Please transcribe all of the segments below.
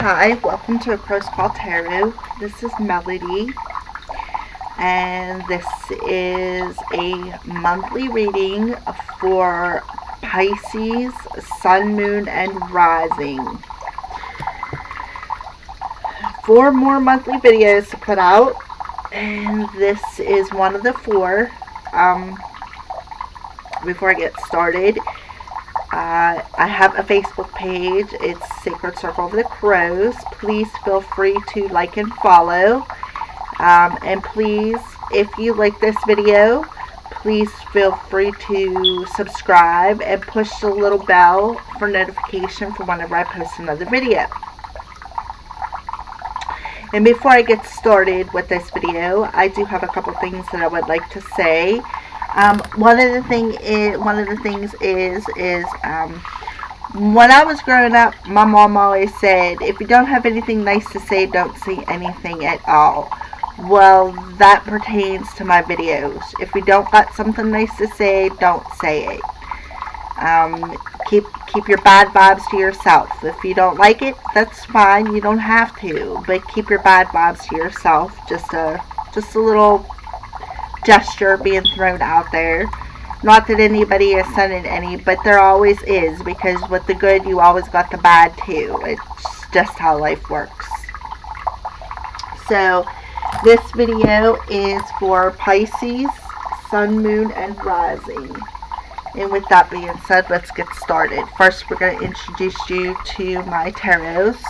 Hi, welcome to A Cross Call Tarot. This is Melody, and this is a monthly reading for Pisces, Sun, Moon, and Rising. 4 more monthly videos to put out, and this is one of the 4. Before I get started, I have a Facebook page. It's Sacred Circle of the Crows. Please feel free to like and follow. And please, if you like this video, please feel free to subscribe and push the little bell for notification for whenever I post another video. And before I get started with this video, I do have a couple things that I would like to say. One of the things is when I was growing up, my mom always said, if you don't have anything nice to say, don't say anything at all. Well, that pertains to my videos. If you don't got something nice to say, don't say it. Keep your bad vibes to yourself. If you don't like it, that's fine. You don't have to, but keep your bad vibes to yourself. Just a little gesture being thrown out there. Not that anybody is sending any, but there always is, because with the good you always got the bad too. It's just how life works. So this video is for Pisces, Sun, Moon, and Rising. And with that being said, let's get started. First, we're going to introduce you to my tarots.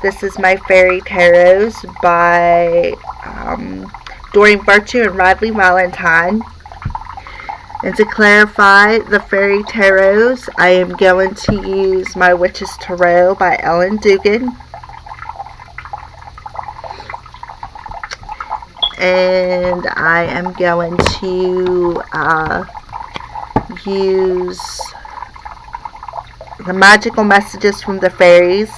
This is my fairy tarots by Doreen Virtue and Radley Valentine. And to clarify the fairy tarots, I am going to use my Witch's Tarot by Ellen Dugan. And I am going to use the magical messages from the fairies.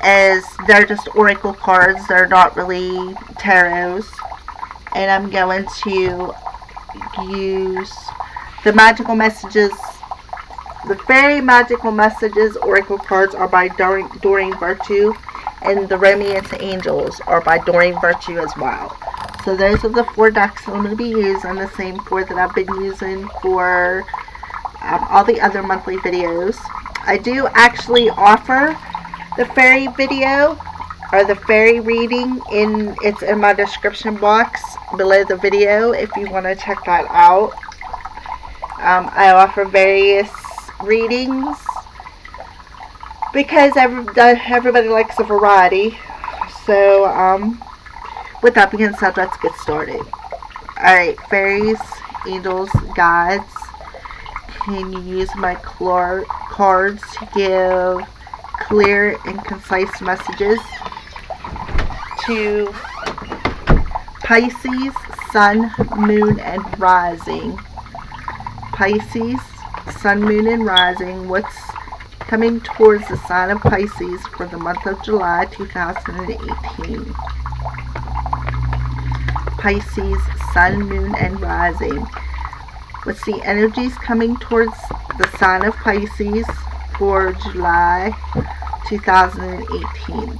As they're just oracle cards, they're not really tarots. And I'm going to use the magical messages. The fairy magical messages oracle cards are by Doreen Virtue, and the Romance Angels are by Doreen Virtue as well. So those are the 4 decks that I'm going to be using, the same 4 that I've been using for all the other monthly videos. I do actually offer the fairy video or the fairy reading it's in my description box below the video if you want to check that out. I offer various readings because everybody likes a variety. So with that being said, let's get started. Alright, fairies, angels, guides, can you use my cards to give clear and concise messages to Pisces, Sun, Moon, and Rising. Pisces, Sun, Moon, and Rising. What's coming towards the sign of Pisces for the month of July 2018? Pisces, Sun, Moon, and Rising. What's the energies coming towards the sign of Pisces for July 2018?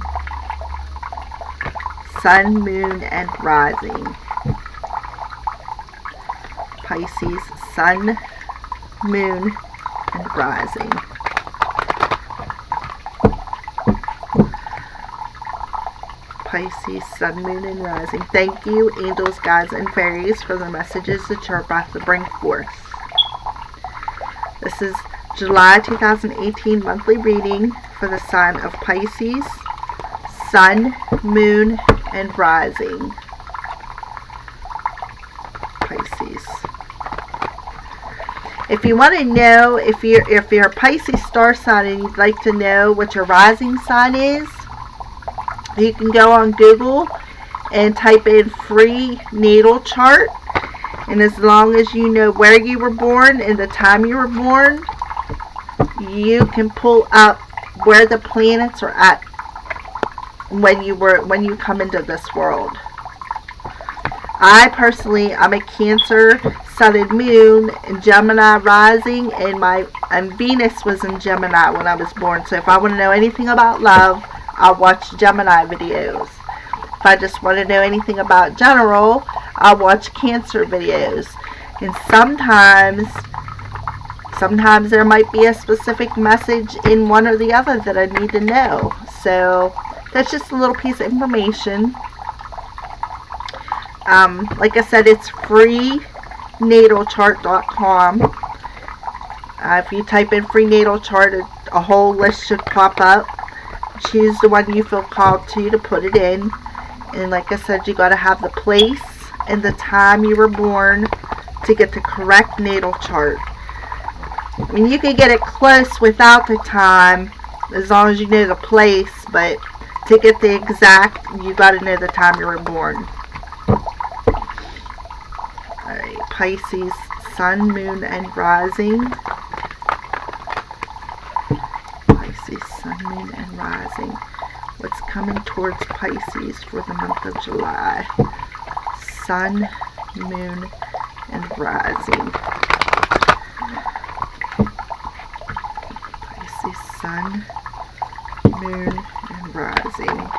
Sun, Moon, and Rising. Pisces, Sun, Moon, and Rising. Pisces, Sun, Moon, and Rising. Thank you, angels, guides, and fairies, for the messages that you're about to bring forth. This is July 2018 monthly reading for the sign of Pisces, Sun, Moon, and Rising. Pisces. If you want to know, if you're a Pisces star sign and you'd like to know what your rising sign is, you can go on Google and type in free natal chart, and as long as you know where you were born and the time you were born, you can pull up where the planets are at when you come into this world. I personally, I'm a Cancer Sun and Moon in Gemini rising, and Venus was in Gemini when I was born. So if I want to know anything about love, I'll watch Gemini videos. If I just want to know anything about general, I'll watch Cancer videos. And sometimes there might be a specific message in one or the other that I need to know. So that's just a little piece of information. Like I said, it's freenatalchart.com. If you type in free natal chart, a whole list should pop up. Choose the one you feel called to put it in. And like I said, you got to have the place and the time you were born to get the correct natal chart. I mean, you can get it close without the time as long as you know the place, but to get the exact, you got to know the time you were born. Alright, Pisces, Sun, Moon, and Rising. Pisces, Sun, Moon, and Rising. What's coming towards Pisces for the month of July? Sun, Moon, and Rising. Pisces, Sun, Moon, and Rising.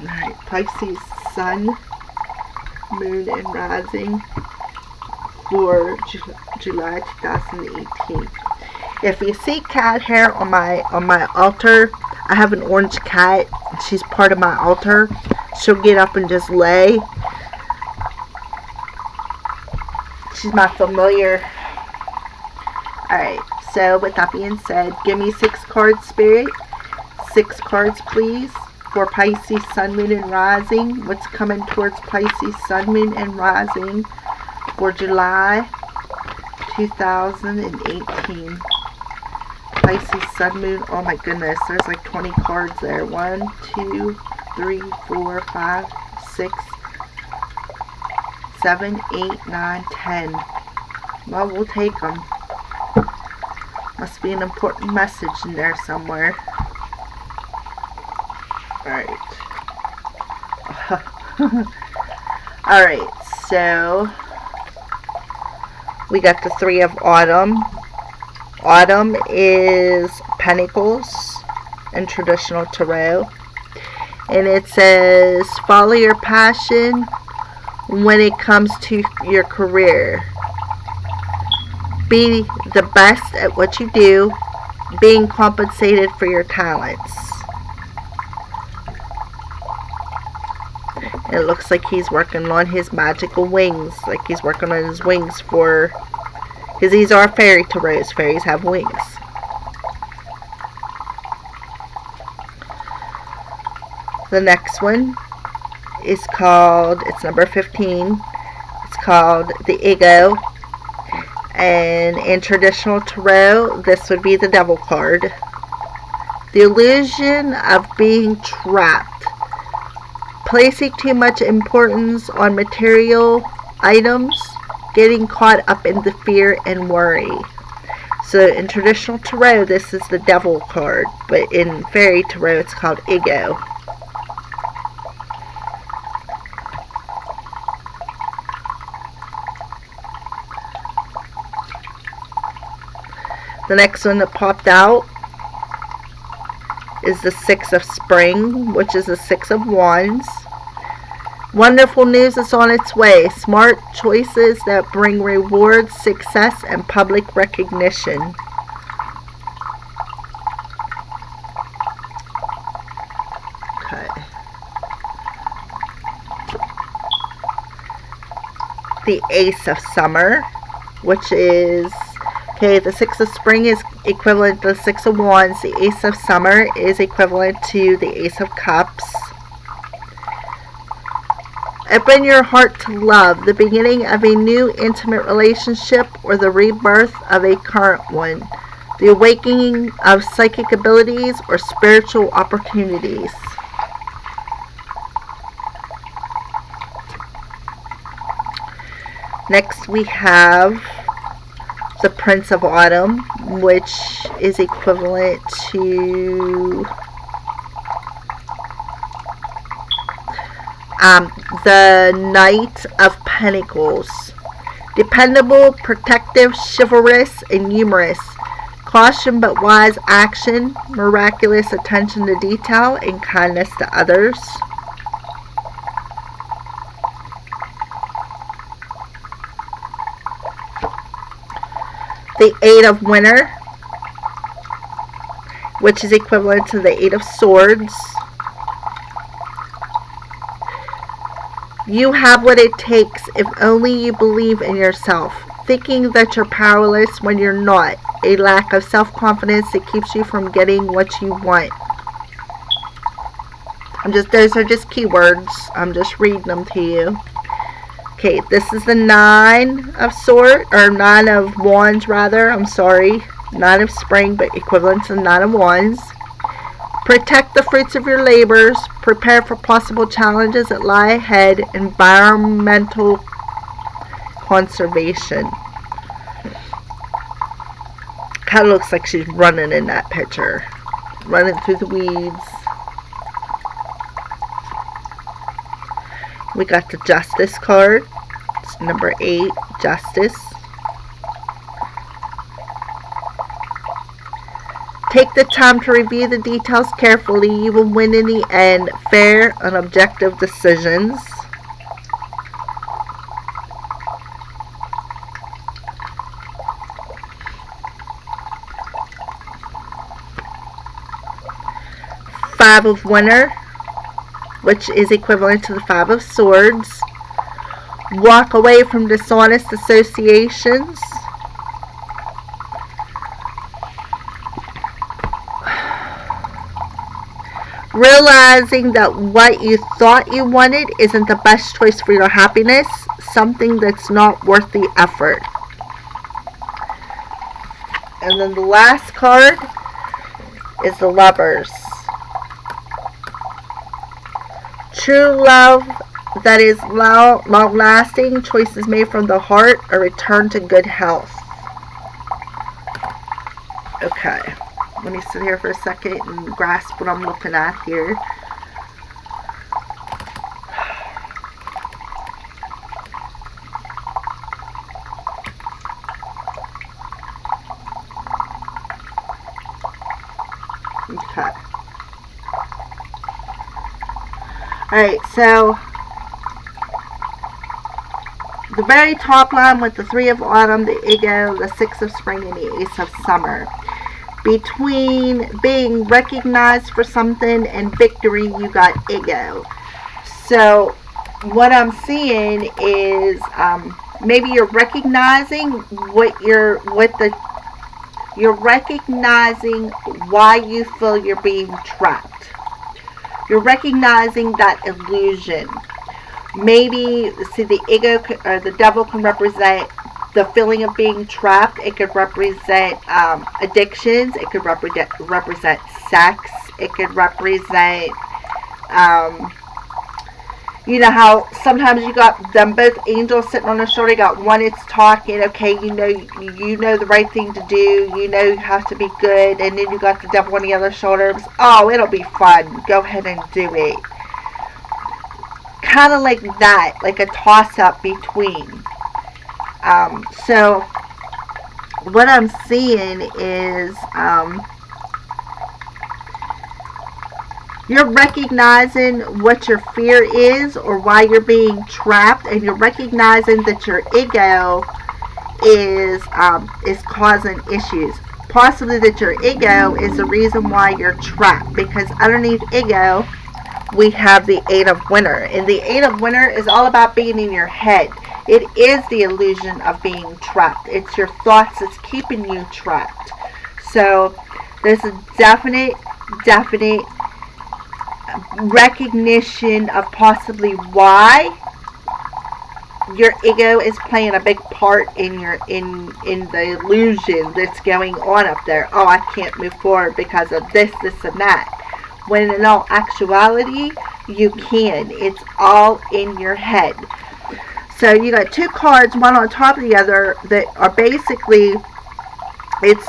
Alright, Pisces, Sun, Moon, and Rising for July 2018. If you see cat hair on my altar, I have an orange cat. She's part of my altar. She'll get up and just lay. She's my familiar. Alright, so with that being said, give me 6 cards, Spirit. 6 cards, please, for Pisces, Sun, Moon, and Rising. What's coming towards Pisces, Sun, Moon, and Rising for July 2018. Pisces, Sun, Moon. Oh my goodness, there's like 20 cards there. 1, 2, 3, 4, 5, 6, 7, 8, 9, 10. Well, we'll take them. Must be an important message in there somewhere. Alright. Alright, so we got the 3 of Autumn. Autumn is Pentacles in traditional tarot. And it says, follow your passion when it comes to your career. Be the best at what you do, being compensated for your talents. It looks like he's working on his magical wings, like he's working on his wings for, because these are fairy tarots. Fairies have wings. The next one is called, it's number 15. It's called the Ego. And in traditional tarot, this would be the Devil card. The illusion of being trapped. Placing too much importance on material items. Getting caught up in the fear and worry. So in traditional tarot, this is the Devil card. But in fairy tarot, it's called Ego. The next one that popped out is the 6 of Spring, which is the 6 of Wands. Wonderful news is on its way. Smart choices that bring rewards, success, and public recognition. Okay. The Ace of Summer, which is, okay, the 6 of Spring is equivalent to the 6 of Wands. The Ace of Summer is equivalent to the Ace of Cups. Open your heart to love, the beginning of a new intimate relationship or the rebirth of a current one. The awakening of psychic abilities or spiritual opportunities. Next we have the Prince of Autumn, which is equivalent to the Knight of Pentacles. Dependable, protective, chivalrous, and humorous. Caution but wise action, miraculous attention to detail, and kindness to others. The Eight of Winter, which is equivalent to the Eight of Swords. You have what it takes if only you believe in yourself. Thinking that you're powerless when you're not. A lack of self-confidence that keeps you from getting what you want. Those are just keywords. I'm just reading them to you. Okay, this is the Nine of Swords, or Nine of Wands rather. I'm sorry. Nine of Spring, but equivalent to Nine of Wands. Protect the fruits of your labors. Prepare for possible challenges that lie ahead. Environmental conservation. Kind of looks like she's running in that picture. Running through the weeds. We got the Justice card. It's number 8, Justice. Take the time to review the details carefully. You will win in the end. Fair and objective decisions. Five of Winter, which is equivalent to the Five of Swords. Walk away from dishonest associations. Realizing that what you thought you wanted isn't the best choice for your happiness. Something that's not worth the effort. And then the last card is the Lovers. True love that is long-lasting, choices made from the heart, a return to good health. Okay, let me sit here for a second and grasp what I'm looking at here. Okay. Alright, so the very top line with the Three of Autumn, the Ego, the Six of Spring, and the Ace of Summer. Between being recognized for something and victory, you got Ego. So what I'm seeing is maybe you're recognizing you're recognizing why you feel you're being trapped. You're recognizing that illusion. Maybe, see, the ego or the devil can represent the feeling of being trapped. It could represent addictions. It could represent sex. It could represent, you know how sometimes you got them both angels sitting on the shoulder. You got one that's talking, okay, you know the right thing to do. You know you have to be good. And then you got the devil on the other shoulder. Oh, it'll be fun. Go ahead and do it. Kind of like that, like a toss-up between. So what I'm seeing is you're recognizing what your fear is or why you're being trapped, and you're recognizing that your ego is causing issues. Possibly that your ego is the reason why you're trapped, because underneath ego we have the Eight of Winter, and the Eight of Winter is all about being in your head. It is the illusion of being trapped. It's your thoughts that's keeping you trapped. So there's a definite recognition of possibly why your ego is playing a big part in your in the illusion that's going on up there. Oh, I can't move forward because of this and that. When in all actuality, you can. It's all in your head. So you got two cards, one on top of the other, that are basically, it's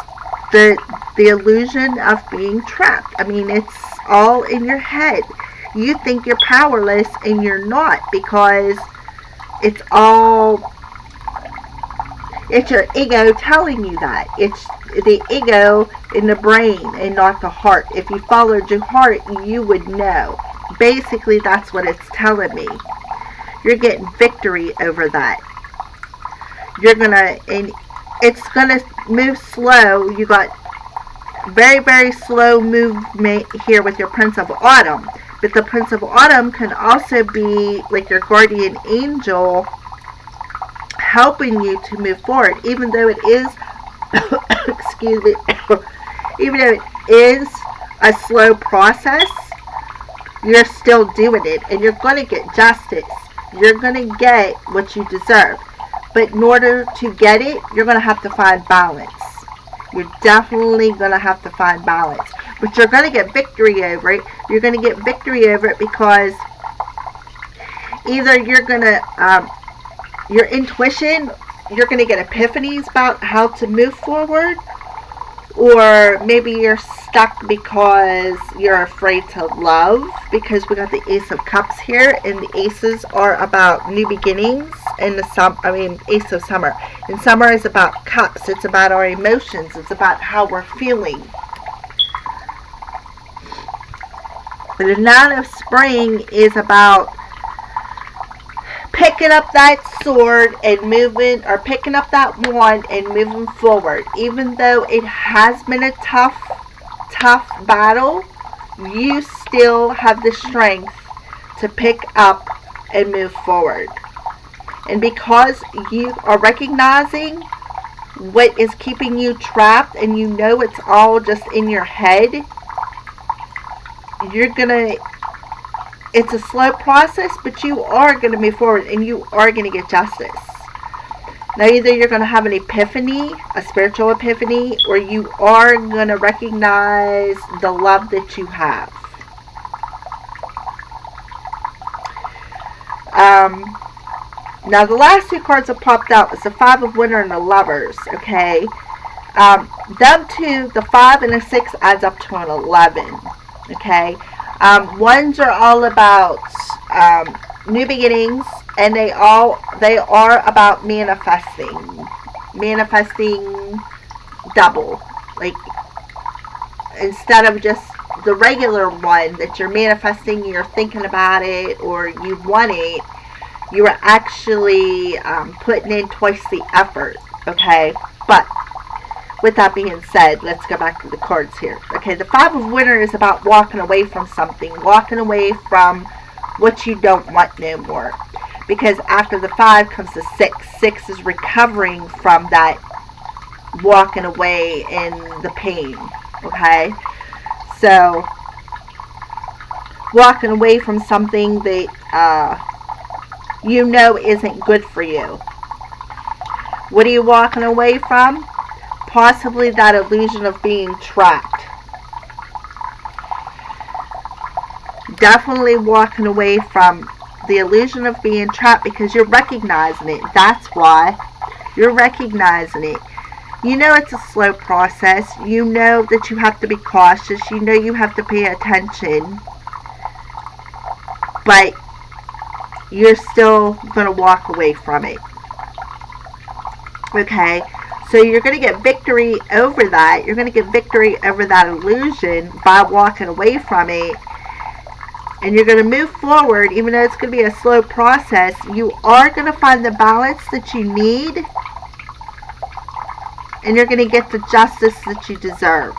the illusion of being trapped. I mean, it's all in your head. You think you're powerless, and you're not, because it's your ego telling you that. It's the ego in the brain and not the heart. If you followed your heart, you would know. Basically, that's what it's telling me. You're getting victory over that. And it's gonna move slow. You got very, very slow movement here with your Prince of Autumn. But the Prince of Autumn can also be like your guardian angel helping you to move forward, even though it is excuse me, even though it is a slow process. You're still doing it, and you're going to get justice. You're going to get what you deserve. But in order to get it, you're going to have to find balance. You're definitely going to have to find balance. But you're going to get victory over it. You're going to get victory over it because either you're going to, your intuition, you're going to get epiphanies about how to move forward, or maybe you're stuck because you're afraid to love, because we got the Ace of Cups here, and the Aces are about new beginnings, and Ace of Summer. And Summer is about cups. It's about our emotions. It's about how we're feeling. The Nine of Spring is about picking up that sword and moving, or picking up that wand and moving forward. Even though it has been a tough battle, you still have the strength to pick up and move forward. And because you are recognizing what is keeping you trapped, and you know it's all just in your head, it's a slow process, but you are going to move forward, and you are going to get justice. Now, either you're going to have an epiphany, a spiritual epiphany, or you are going to recognize the love that you have. Now, the last two cards that popped out was the Five of Winter and the Lovers, okay? Them two, the 5 and the 6 adds up to an 11, okay? Ones are all about new beginnings, and they are about manifesting double. Like, instead of just the regular one that you're manifesting, you're thinking about it, or you want it, you are actually putting in twice the effort, okay? But with that being said, let's go back to the cards here. Okay, the Five of Winter is about walking away from something, walking away from what you don't want no more. Because after the 5 comes the 6. 6 is recovering from that walking away and the pain, okay? So, walking away from something that you know isn't good for you. What are you walking away from? Possibly that illusion of being trapped. Definitely walking away from the illusion of being trapped, because you're recognizing it. That's why. You're recognizing it. You know it's a slow process. You know that you have to be cautious. You know you have to pay attention. But you're still going to walk away from it. Okay? So you're going to get victory over that. You're going to get victory over that illusion by walking away from it. And you're going to move forward, even though it's going to be a slow process. You are going to find the balance that you need. And you're going to get the justice that you deserve.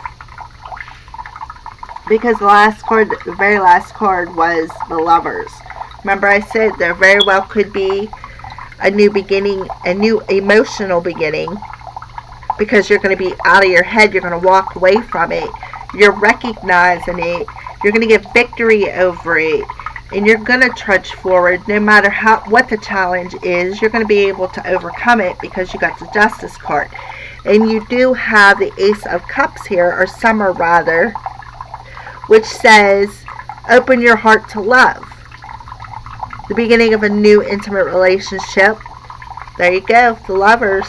Because the very last card was the Lovers. Remember I said there very well could be a new beginning, a new emotional beginning. Because you're going to be out of your head. You're going to walk away from it. You're recognizing it. You're going to get victory over it. And you're going to trudge forward no matter what the challenge is. You're going to be able to overcome it because you got the Justice card. And you do have the Ace of Cups here, or Summer rather, which says, open your heart to love. The beginning of a new intimate relationship. There you go, the Lovers.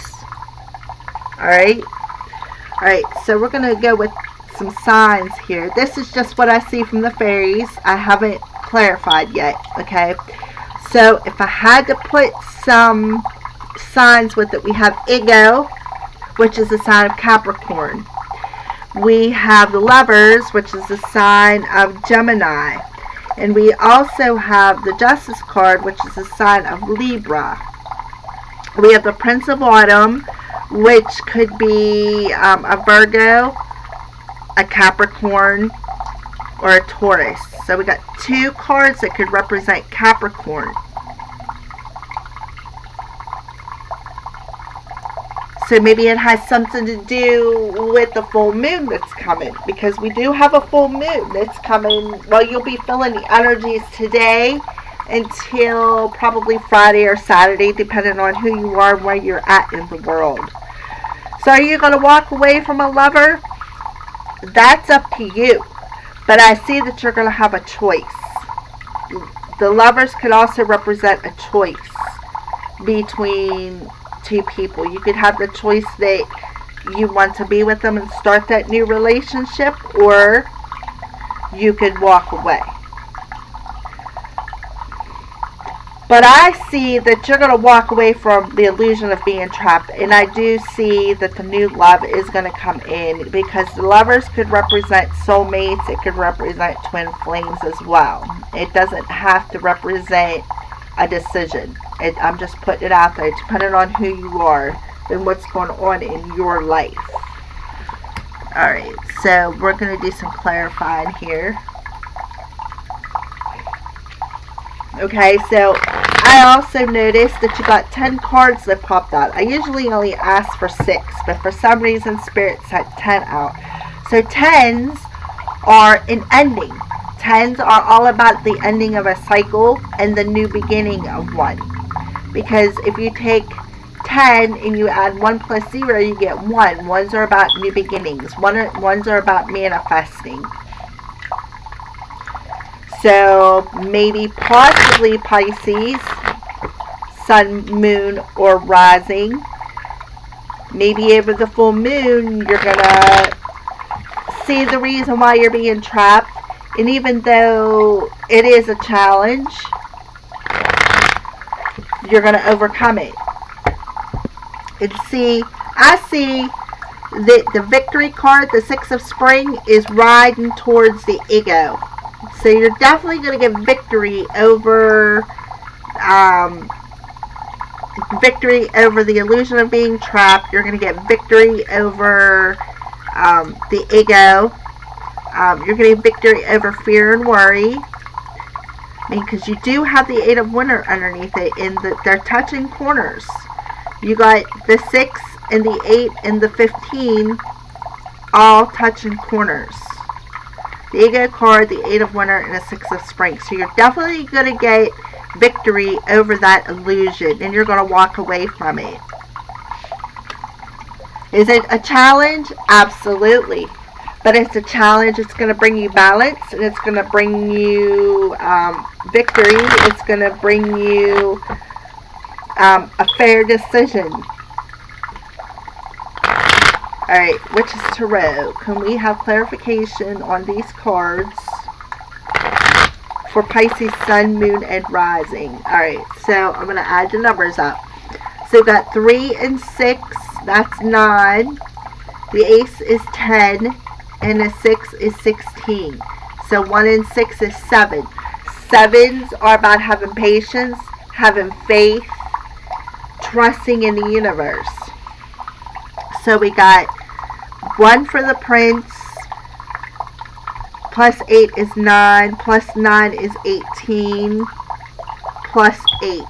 Alright? Alright, so we're going to go with some signs here. This is just what I see from the fairies. I haven't clarified yet, okay? So if I had to put some signs with it, we have ego, which is a sign of Capricorn. We have the Lovers, which is a sign of Gemini. And we also have the Justice card, which is a sign of Libra. We have the Prince of Autumn, which could be a Virgo, a Capricorn, or a Taurus. So we got 2 cards that could represent Capricorn. So maybe it has something to do with the full moon that's coming, because we do have a full moon that's coming. Well, you'll be feeling the energies today until probably Friday or Saturday, depending on who you are and where you're at in the world. So are you going to walk away from a lover? That's up to you. But I see that you're going to have a choice. The Lovers could also represent a choice between 2 people. You could have the choice that you want to be with them and start that new relationship, or you could walk away. But I see that you're going to walk away from the illusion of being trapped. And I do see that the new love is going to come in, because the Lovers could represent soulmates. It could represent twin flames as well. It doesn't have to represent a decision. I'm just putting it out there, depending on who you are and what's going on in your life. Alright, so we're going to do some clarifying here. Okay, so I also noticed that you got 10 cards that popped out. I usually only ask for 6, but for some reason Spirit sent 10 out. So 10s are an ending. 10s are all about the ending of a cycle and the new beginning of one. Because if you take 10 and you add 1 plus 0, you get 1. Ones are about new beginnings. Ones are about manifesting. So maybe possibly Pisces, sun, moon, or rising. Maybe over the full moon you're going to see the reason why you're being trapped. And even though it is a challenge, you're going to overcome it. And see, I see that the victory card, the 6 of spring, is riding towards the ego. So you're definitely going to get victory over the illusion of being trapped. You're going to get victory over the ego. You're going to get victory over fear and worry. I mean, because you do have the 8 of winter underneath it, and they're touching corners. You got the 6 and the 8 and the 15 all touching corners. The ego card, the 8 of winter, and the 6 of spring. So you're definitely going to get victory over that illusion, and you're going to walk away from it. Is it a challenge? Absolutely. But it's a challenge. It's going to bring you balance, and it's going to bring you victory. It's going to bring you a fair decision. Alright, which is tarot. Can we have clarification on these cards for Pisces, sun, moon, and rising? Alright, so I'm going to add the numbers up. So we've got 3 and 6. That's 9. The ace is 10. And the 6 is 16. So 1 and 6 is 7. 7s are about having patience, having faith, trusting in the universe. So we got 1 for the prince, plus 8 is 9, plus 9 is 18, plus 8.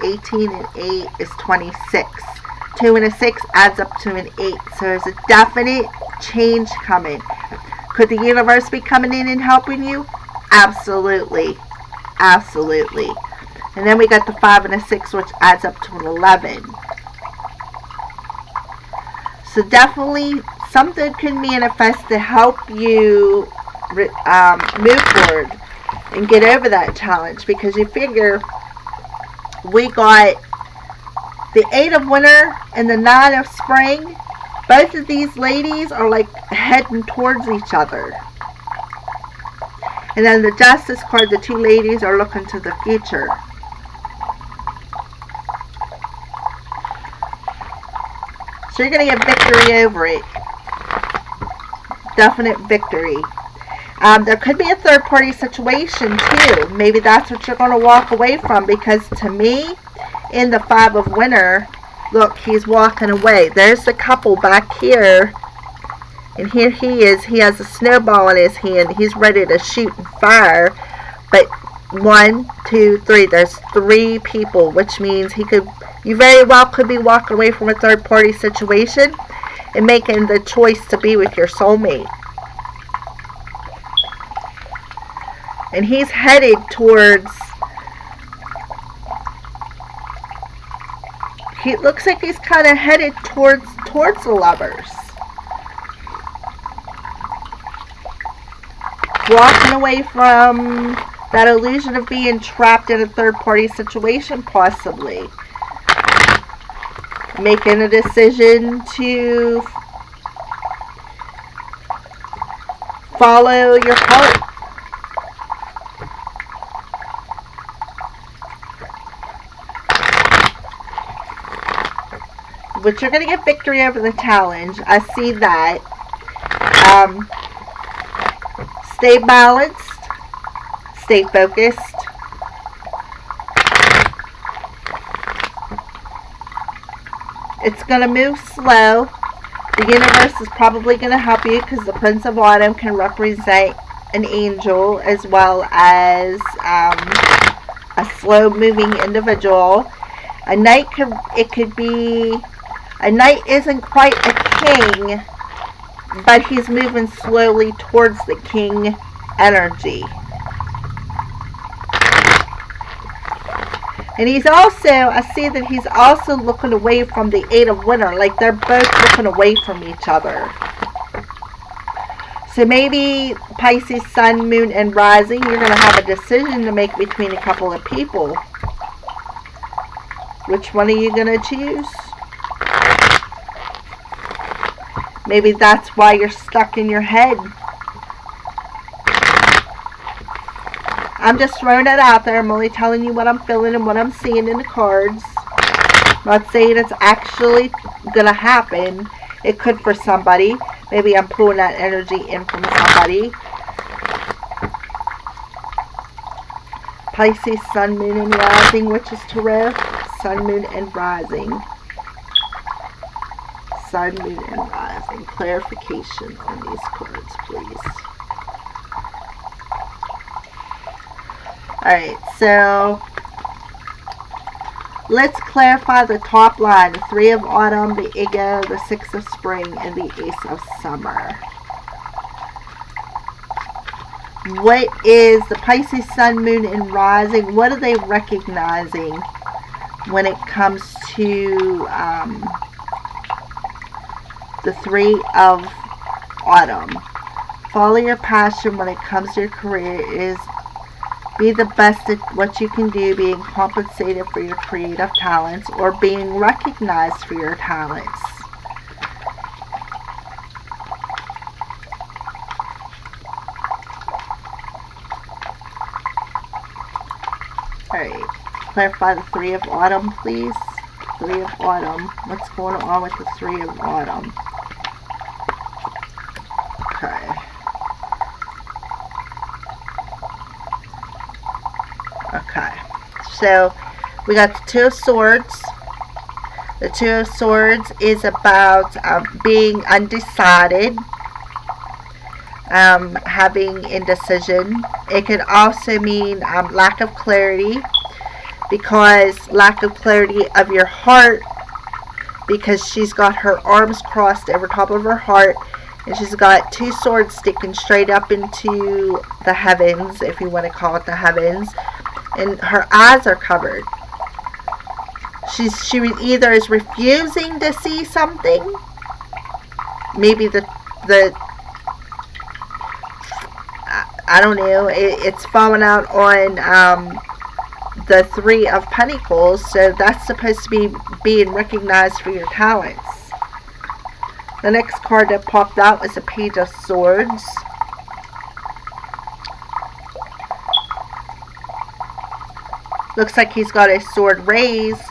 18 and 8 is 26. 2 and a 6 adds up to an 8. So there's a definite change coming. Could the universe be coming in and helping you? Absolutely. Absolutely. And then we got the 5 and a 6, which adds up to an 11. So definitely something can manifest to help you move forward and get over that challenge. Because you figure we got the 8 of winter and the 9 of spring. Both of these ladies are like heading towards each other. And then the Justice card, the two ladies are looking to the future. So you're going to get victory over it. Definite victory. There could be a third-party situation, too. Maybe that's what you're going to walk away from. Because to me, in the Five of Winter, look, he's walking away. There's the couple back here. And here he is. He has a snowball in his hand. He's ready to shoot and fire. But 1, 2, 3. There's 3 people, which means you very well could be walking away from a third-party situation and making the choice to be with your soulmate. And he's headed towards... He looks like he's kind of headed towards the Lovers. Walking away from that illusion of being trapped in a third-party situation, possibly. Making a decision to follow your heart. But you're going to get victory over the challenge. I see that. Stay balanced. Stay focused. It's going to move slow. The universe is probably going to help you because the Prince of Autumn can represent an angel as well as a slow-moving individual. A knight could be... A knight isn't quite a king, but he's moving slowly towards the king energy. And he's also, I see that he's also looking away from the Eight of Winter, like they're both looking away from each other. So maybe Pisces, Sun, Moon, and Rising, you're going to have a decision to make between a couple of people. Which one are you going to choose? Maybe that's why you're stuck in your head. I'm just throwing it out there. I'm only telling you what I'm feeling and what I'm seeing in the cards. I'm not saying it's actually going to happen. It could for somebody. Maybe I'm pulling that energy in from somebody. Pisces, Sun, Moon, and Rising, which is Tarot. Sun, Moon, and Rising. Sun, Moon, and Rising. Clarification on these cards, please. Alright, so let's clarify the top line. The Three of Autumn, the Ego, the Six of Spring, and the Ace of Summer. What is the Pisces, Sun, Moon, and Rising? What are they recognizing when it comes to the Three of Autumn? Follow your passion when it comes to your career. Is be the best at what you can do, being compensated for your creative talents or being recognized for your talents. Alright, clarify the Three of Autumn, please. Three of Autumn. What's going on with the Three of Autumn? Okay. Okay. So, we got the Two of Swords. The Two of Swords is about being undecided. Having indecision. It could also mean lack of clarity, because lack of clarity of your heart, because she's got her arms crossed over top of her heart, and she's got two swords sticking straight up into the heavens, if you want to call it the heavens, and her eyes are covered. She either is refusing to see something, maybe I don't know, it's falling out on the Three of Pentacles, so that's supposed to be being recognized for your talents. The next card that popped out was a Page of Swords. Looks like he's got his sword raised,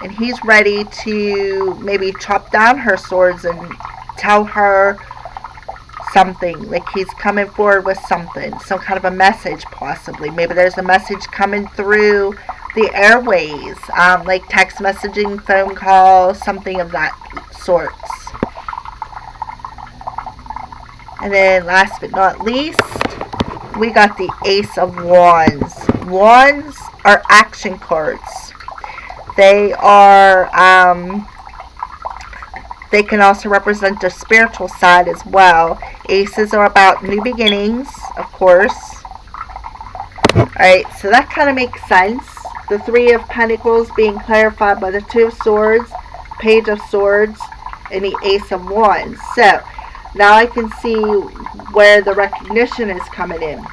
and he's ready to maybe chop down her swords and tell her something. Like he's coming forward with something, some kind of a message possibly. Maybe there's a message coming through the airways, like text messaging, phone call, something of that sorts. And then last but not least, we got the Ace of Wands. Wands are action cards. They are, they can also represent the spiritual side as well. Aces are about new beginnings, of course. Alright, so that kind of makes sense. The Three of Pentacles being clarified by the Two of Swords, Page of Swords, and the Ace of Wands. So, now I can see where the recognition is coming in.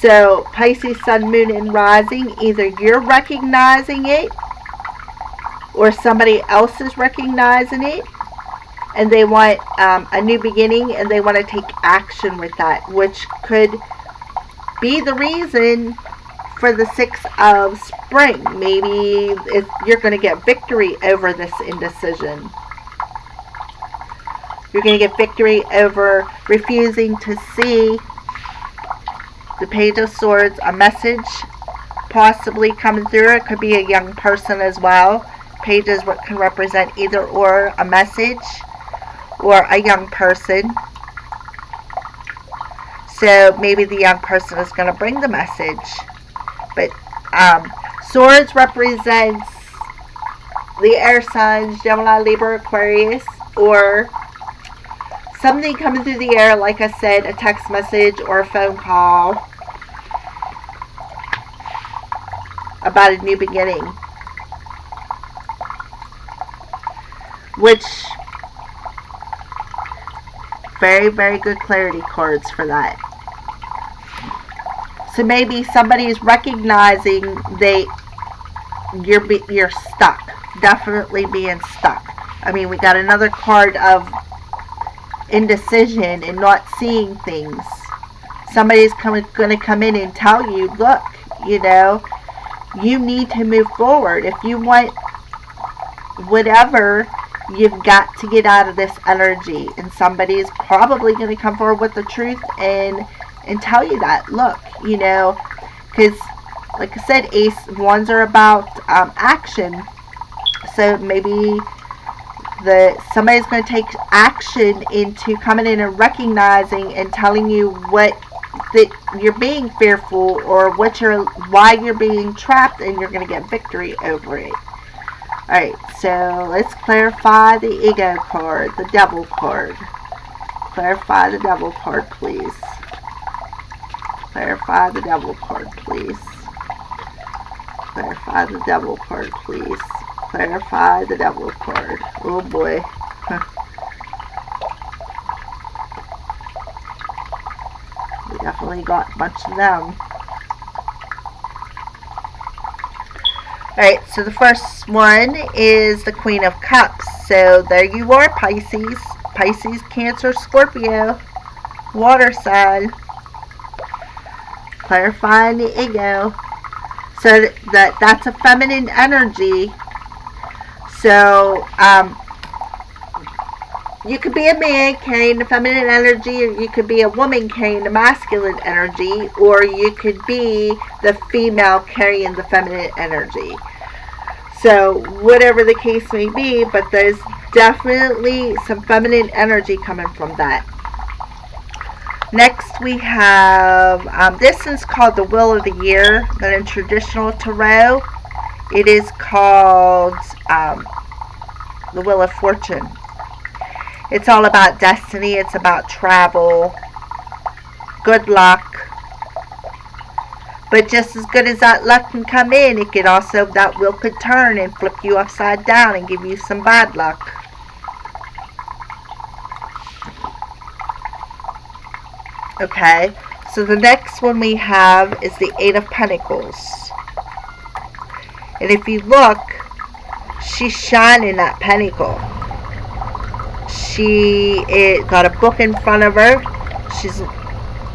So, Pisces, Sun, Moon, and Rising, either you're recognizing it or somebody else is recognizing it, and they want a new beginning, and they want to take action with that, which could be the reason for the Six of Spring. Maybe you're going to get victory over this indecision. You're going to get victory over refusing to see the Page of Swords, a message possibly coming through. It could be a young person as well. Pages can represent either or, a message or a young person. So maybe the young person is going to bring the message. But Swords represents the air signs, Gemini, Libra, Aquarius, or something coming through the air, like I said, a text message or a phone call about a new beginning. Which, very, very good clarity cards for that. So maybe somebody is recognizing you're stuck. Definitely being stuck. I mean, we got another card of indecision and not seeing things. Somebody's going to come in and tell you, look, you know, you need to move forward. If you want whatever, you've got to get out of this energy. And somebody is probably going to come forward with the truth and tell you that, look, you know, because like I said, Ace Wands are about action. So maybe somebody's going to take action into coming in and recognizing and telling you that you're being fearful, or why you're being trapped, and you're going to get victory over it. Alright, so let's clarify the Ego card, the Devil card. Clarify the Devil card, please. Clarify the Devil card, please. Clarify the Devil card, please. Clarify the Devil card. Oh boy. We definitely got a bunch of them. Alright, so the first one is the Queen of Cups. So there you are, Pisces. Pisces, Cancer, Scorpio, water sign. Clarifying the ego. So that's a feminine energy. So, you could be a man carrying the feminine energy, or you could be a woman carrying the masculine energy, or you could be the female carrying the feminine energy. So, whatever the case may be, but there's definitely some feminine energy coming from that. Next we have, this is called the Wheel of the Year, but in traditional tarot, it is called the Wheel of Fortune. It's all about destiny. It's about travel, good luck. But just as good as that luck can come in, it could also, that wheel could turn and flip you upside down and give you some bad luck. Okay, so the next one we have is the Eight of Pentacles. And if you look, she's shining that pentacle. She got a book in front of her. She's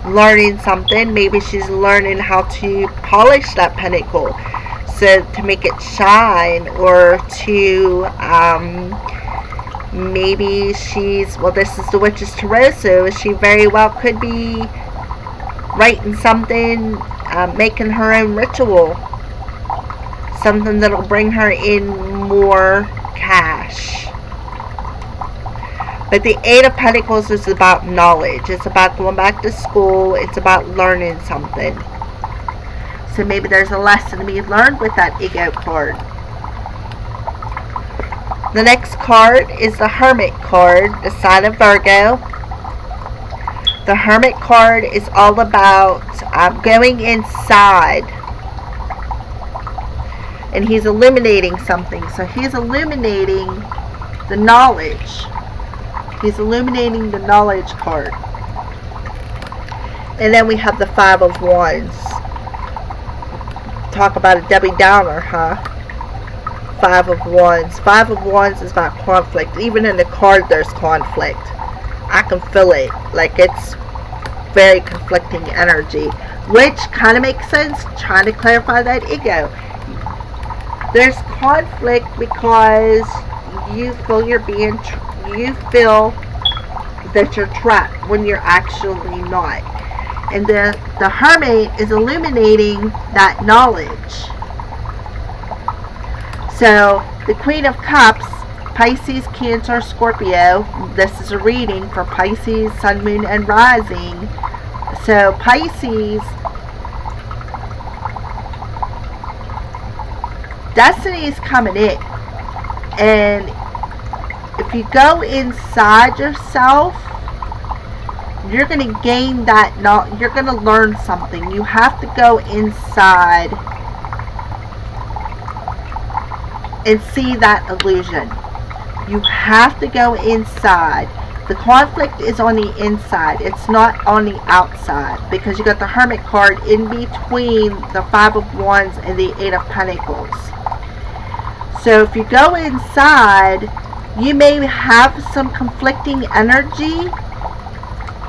learning something. Maybe she's learning how to polish that pentacle, so to make it shine, or to maybe she's, well, this is the Witch's Tarot, so she very well could be writing something, making her own ritual, something that'll bring her in more cash. But the Eight of Pentacles is about knowledge. It's about going back to school. It's about learning something. So maybe there's a lesson to be learned with that Ego card. The next card is the Hermit card, the sign of Virgo. The Hermit card is all about going inside. And he's illuminating something. So he's illuminating the knowledge. He's illuminating the knowledge card. And then we have the Five of Wands. Talk about a Debbie Downer, huh? Five of Wands. Five of Wands is about conflict. Even in the card there's conflict. I can feel it. Like, it's very conflicting energy. Which kind of makes sense. Trying to clarify that ego. There's conflict because you feel you're being you feel that you're trapped when you're actually not. And the Hermit is illuminating that knowledge. So the Queen of Cups, Pisces, Cancer, Scorpio. This is a reading for Pisces, Sun, Moon, and Rising. So Pisces, destiny is coming in. And if you go inside yourself, you're going to gain that, you're going to learn something. You have to go inside and see that illusion. You have to go inside. The conflict is on the inside. It's not on the outside, because you got the Hermit card in between the Five of Wands and the Eight of Pentacles. So if you go inside, you may have some conflicting energy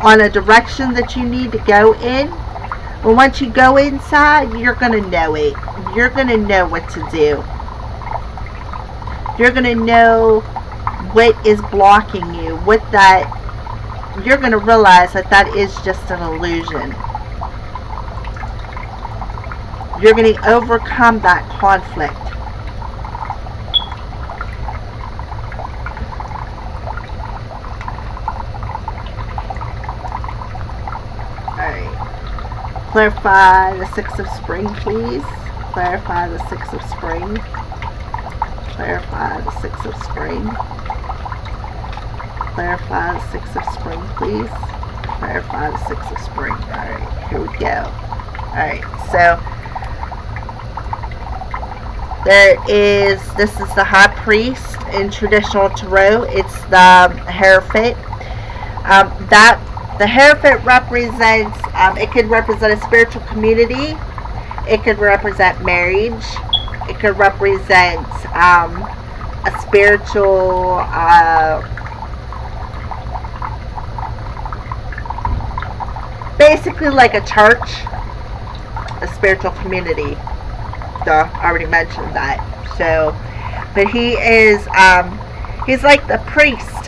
on a direction that you need to go in. But once you go inside, you're going to know it. You're going to know what to do. You're going to know what is blocking you. You're going to realize that that is just an illusion. You're going to overcome that conflict. Clarify the Six of Spring, please. Clarify the Six of Spring. Clarify the Six of Spring. Clarify the Six of Spring, please. Clarify the Six of Spring. Alright, here we go. Alright, so this is the High Priest in traditional tarot. It's the Hierophant. The Hierophant represents, it could represent a spiritual community. It could represent marriage. It could represent a spiritual, basically like a church, a spiritual community. Duh, I already mentioned that. So, but he is, he's like the priest.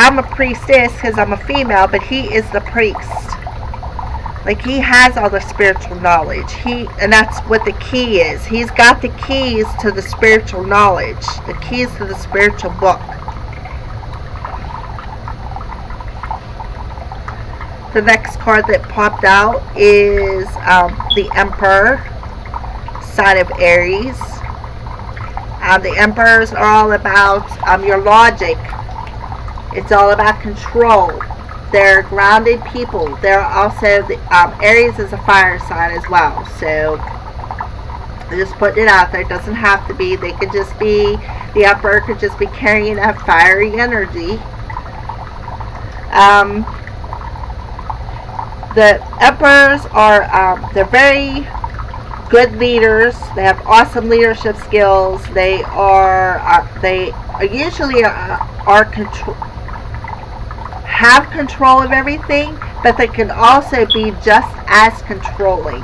I'm a priestess because I'm a female, but he is the priest. Like, he has all the spiritual knowledge. And that's what the key is. He's got the keys to the spiritual knowledge, the keys to the spiritual book. The next card that popped out is the Emperor, sign of Aries. The Emperors are all about your logic. It's all about control. They're grounded people. They're also, Aries is a fire sign as well. So, I'm just putting it out there. It doesn't have to be. They could just be, the Emperor could just be carrying that fiery energy. The Emperors are, they're very good leaders. They have awesome leadership skills. They usually have control of everything, but they can also be just as controlling.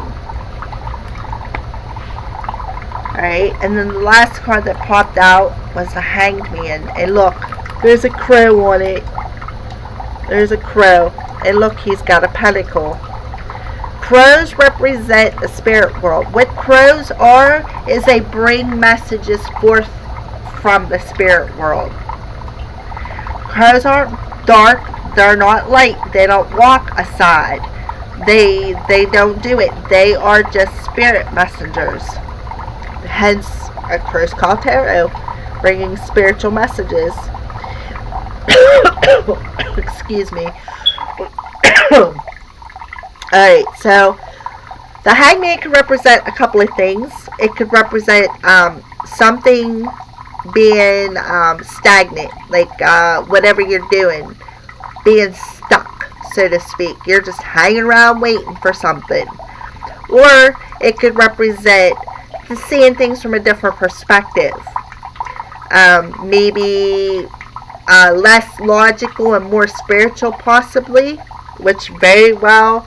Alright, and then the last card that popped out was the Hanged Man. And look, there's a crow on it. There's a crow. And look, he's got a pentacle. Crows represent the spirit world. What crows are is they bring messages forth from the spirit world. Crows aren't dark. They're not light. They don't walk aside. They don't do it. They are just spirit messengers. Hence, a crow's called tarot, bringing spiritual messages. Excuse me. Alright, so the Hangman can represent a couple of things. It could represent something being stagnant, like whatever you're doing, being stuck, so to speak. You're just hanging around waiting for something. Or it could represent seeing things from a different perspective. Maybe less logical and more spiritual, possibly, which very well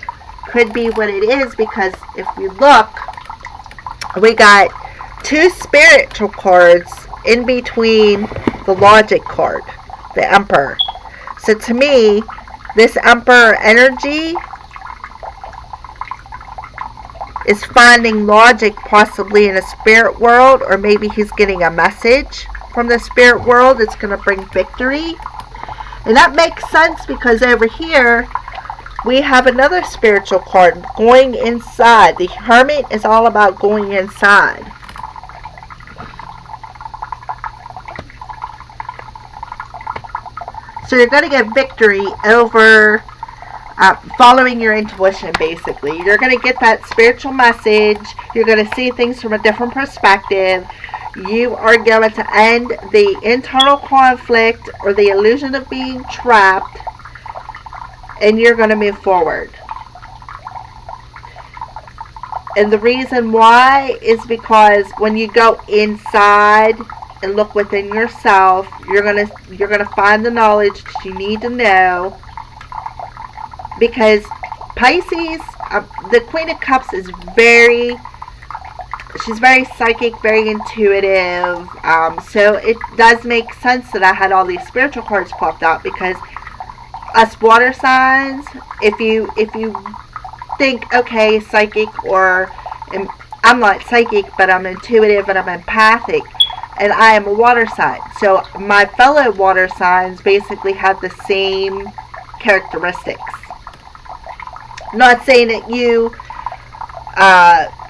could be what it is, because if we look, we got two spiritual cards in between the logic card, the Emperor. So to me, this Emperor energy is finding logic possibly in a spirit world, or maybe he's getting a message from the spirit world that's going to bring victory. And that makes sense, because over here we have another spiritual card, going inside. The Hermit is all about going inside. So you're going to get victory over following your intuition, basically. You're going to get that spiritual message. You're going to see things from a different perspective. You are going to end the internal conflict or the illusion of being trapped, and you're going to move forward. And the reason why is because when you go inside and look within yourself, you're gonna find the knowledge that you need to know. Because Pisces, the Queen of Cups is she's very psychic, very intuitive. So it does make sense that I had all these spiritual cards popped out, because us water signs, if you think, okay, psychic, or I'm not psychic, but I'm intuitive and I'm empathic, and I am a water sign. So my fellow water signs basically have the same characteristics. I'm not saying that you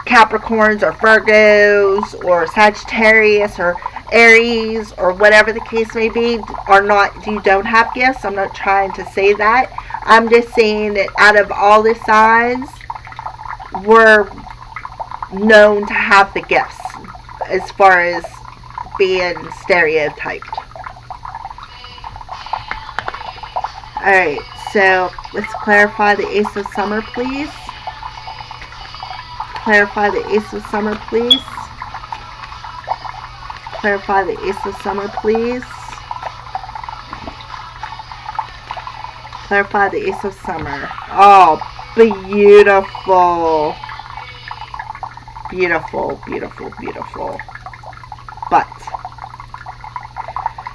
Capricorns or Virgos or Sagittarius or Aries or whatever the case may be you don't have gifts. I'm not trying to say that. I'm just saying that out of all the signs, we're known to have the gifts as far as being stereotyped. Alright, so let's clarify the Ace of Summer, please. Clarify the Ace of Summer, please. Clarify the Ace of Summer, please. Clarify the Ace of Summer. Oh, beautiful. Beautiful, beautiful, beautiful. But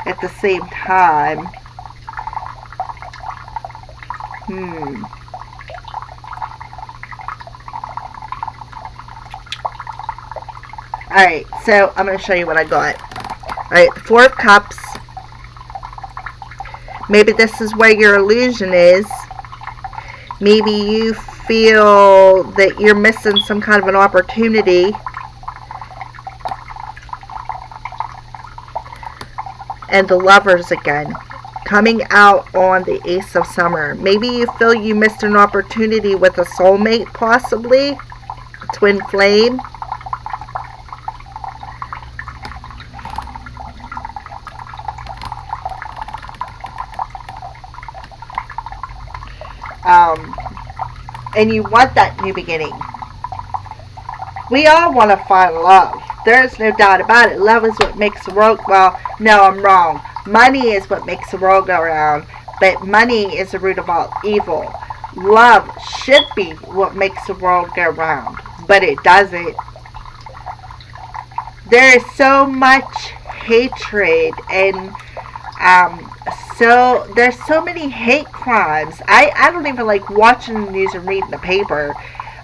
at the same time, Alright, so I'm going to show you what I got. Alright, the Four of Cups. Maybe this is where your illusion is. Maybe you feel that you're missing some kind of an opportunity. And the Lovers again, coming out on the Ace of Summer. Maybe you feel you missed an opportunity with a soulmate, possibly. A twin flame. And you want that new beginning. We all want to find love. There's no doubt about it. Love is what makes the world, well, no, I'm wrong. Money is what makes the world go around. But money is the root of all evil. Love should be what makes the world go round, but it doesn't. There is so much hatred and so there's so many hate crimes. I don't even like watching the news and reading the paper.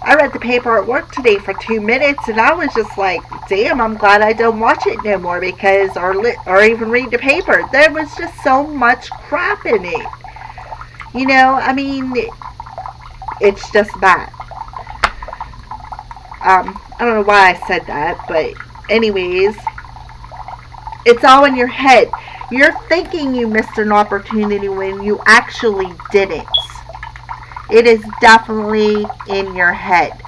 I read the paper at work today for 2 minutes, and I was just like, damn, I'm glad I don't watch it no more, because or even read the paper. There was just so much crap in it. You know, I mean, it's just that. I don't know why I said that, but anyways, it's all in your head. You're thinking you missed an opportunity when you actually didn't. It is definitely in your head.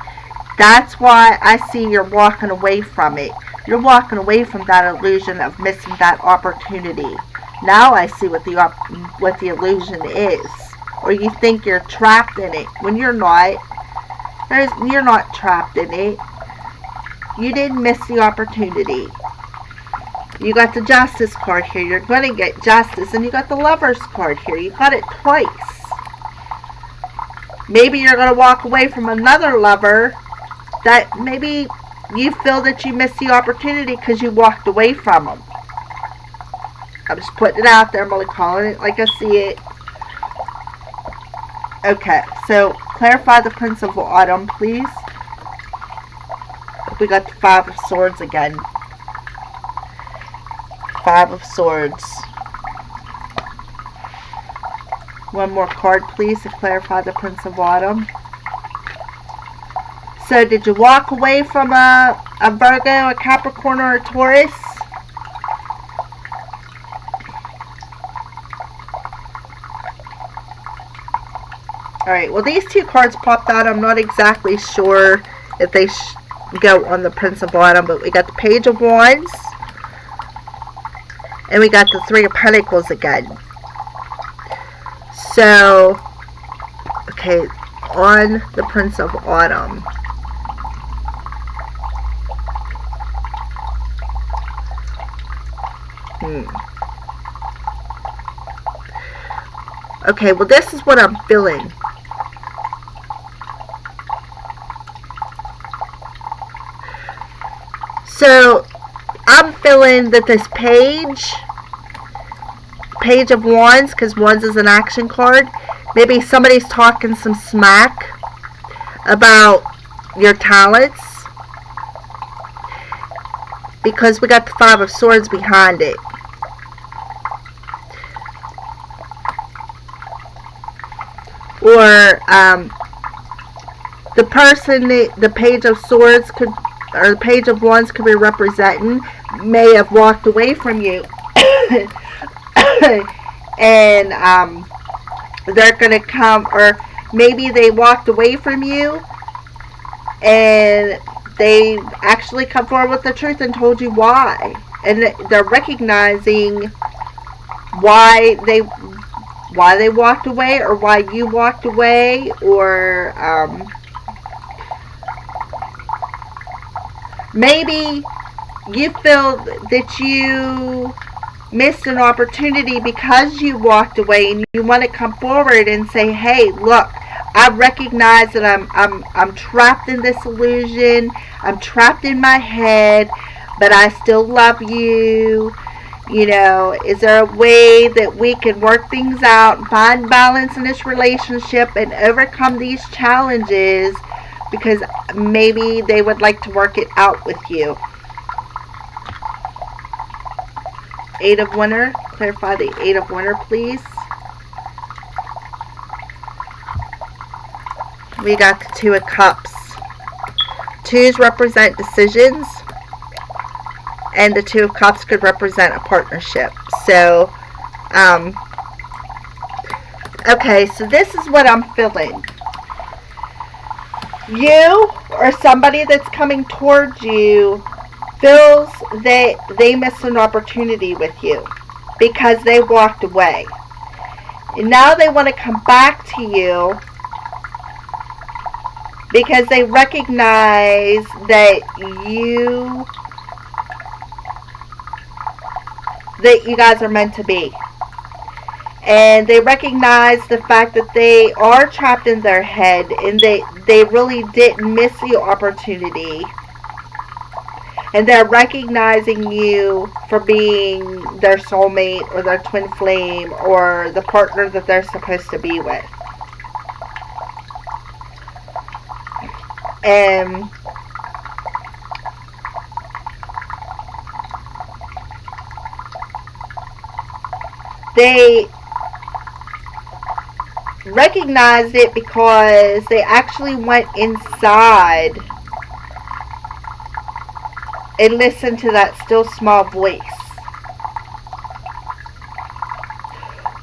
That's why I see you're walking away from it. You're walking away from that illusion of missing that opportunity. Now I see what the illusion is. Or you think you're trapped in it when you're not. You're not trapped in it. You didn't miss the opportunity. You got the Justice card here. You're going to get justice. And you got the Lover's card here. You got it twice. Maybe you're going to walk away from another lover that maybe you feel that you missed the opportunity because you walked away from them. I'm just putting it out there. I'm only calling it like I see it. Okay, so clarify the Prince of Autumn, please. We got the Five of Swords again. Five of Swords. One more card, please, to clarify the Prince of Autumn. So, did you walk away from a Virgo, a Capricorn, or a Taurus? Alright, well, these two cards popped out. I'm not exactly sure if they go on the Prince of Autumn, but we got the Page of Wands. And we got the Three of Pentacles again. So, okay, on the Prince of Autumn. Okay, well, this is what I'm feeling. So, I'm feeling that this Page of Wands, because Wands is an action card, maybe somebody's talking some smack about your talents, because we got the Five of Swords behind it. Or the person the Page of Swords could, or the Page of Wands could be representing, may have walked away from you. And they're going to come, or maybe they walked away from you and they actually come forward with the truth and told you why. And they're recognizing why they walked away, or why you walked away, or maybe you feel that you missed an opportunity because you walked away, and you want to come forward and say, hey, look, I recognize that I'm trapped in this illusion, I'm trapped in my head, but I still love you. You know, is there a way that we can work things out, find balance in this relationship, and overcome these challenges, because maybe they would like to work it out with you. Eight of Winter. Clarify the Eight of Winter, please. We got the Two of Cups. Twos represent decisions, and the Two of Cups could represent a partnership. So, okay, so this is what I'm feeling. You, or somebody that's coming towards you, feels that they missed an opportunity with you because they walked away. And now they want to come back to you because they recognize that you guys are meant to be. And they recognize the fact that they are trapped in their head, and they really didn't miss the opportunity. And they're recognizing you for being their soulmate or their twin flame or the partner that they're supposed to be with. And they recognized it because they actually went inside and listened to that still small voice.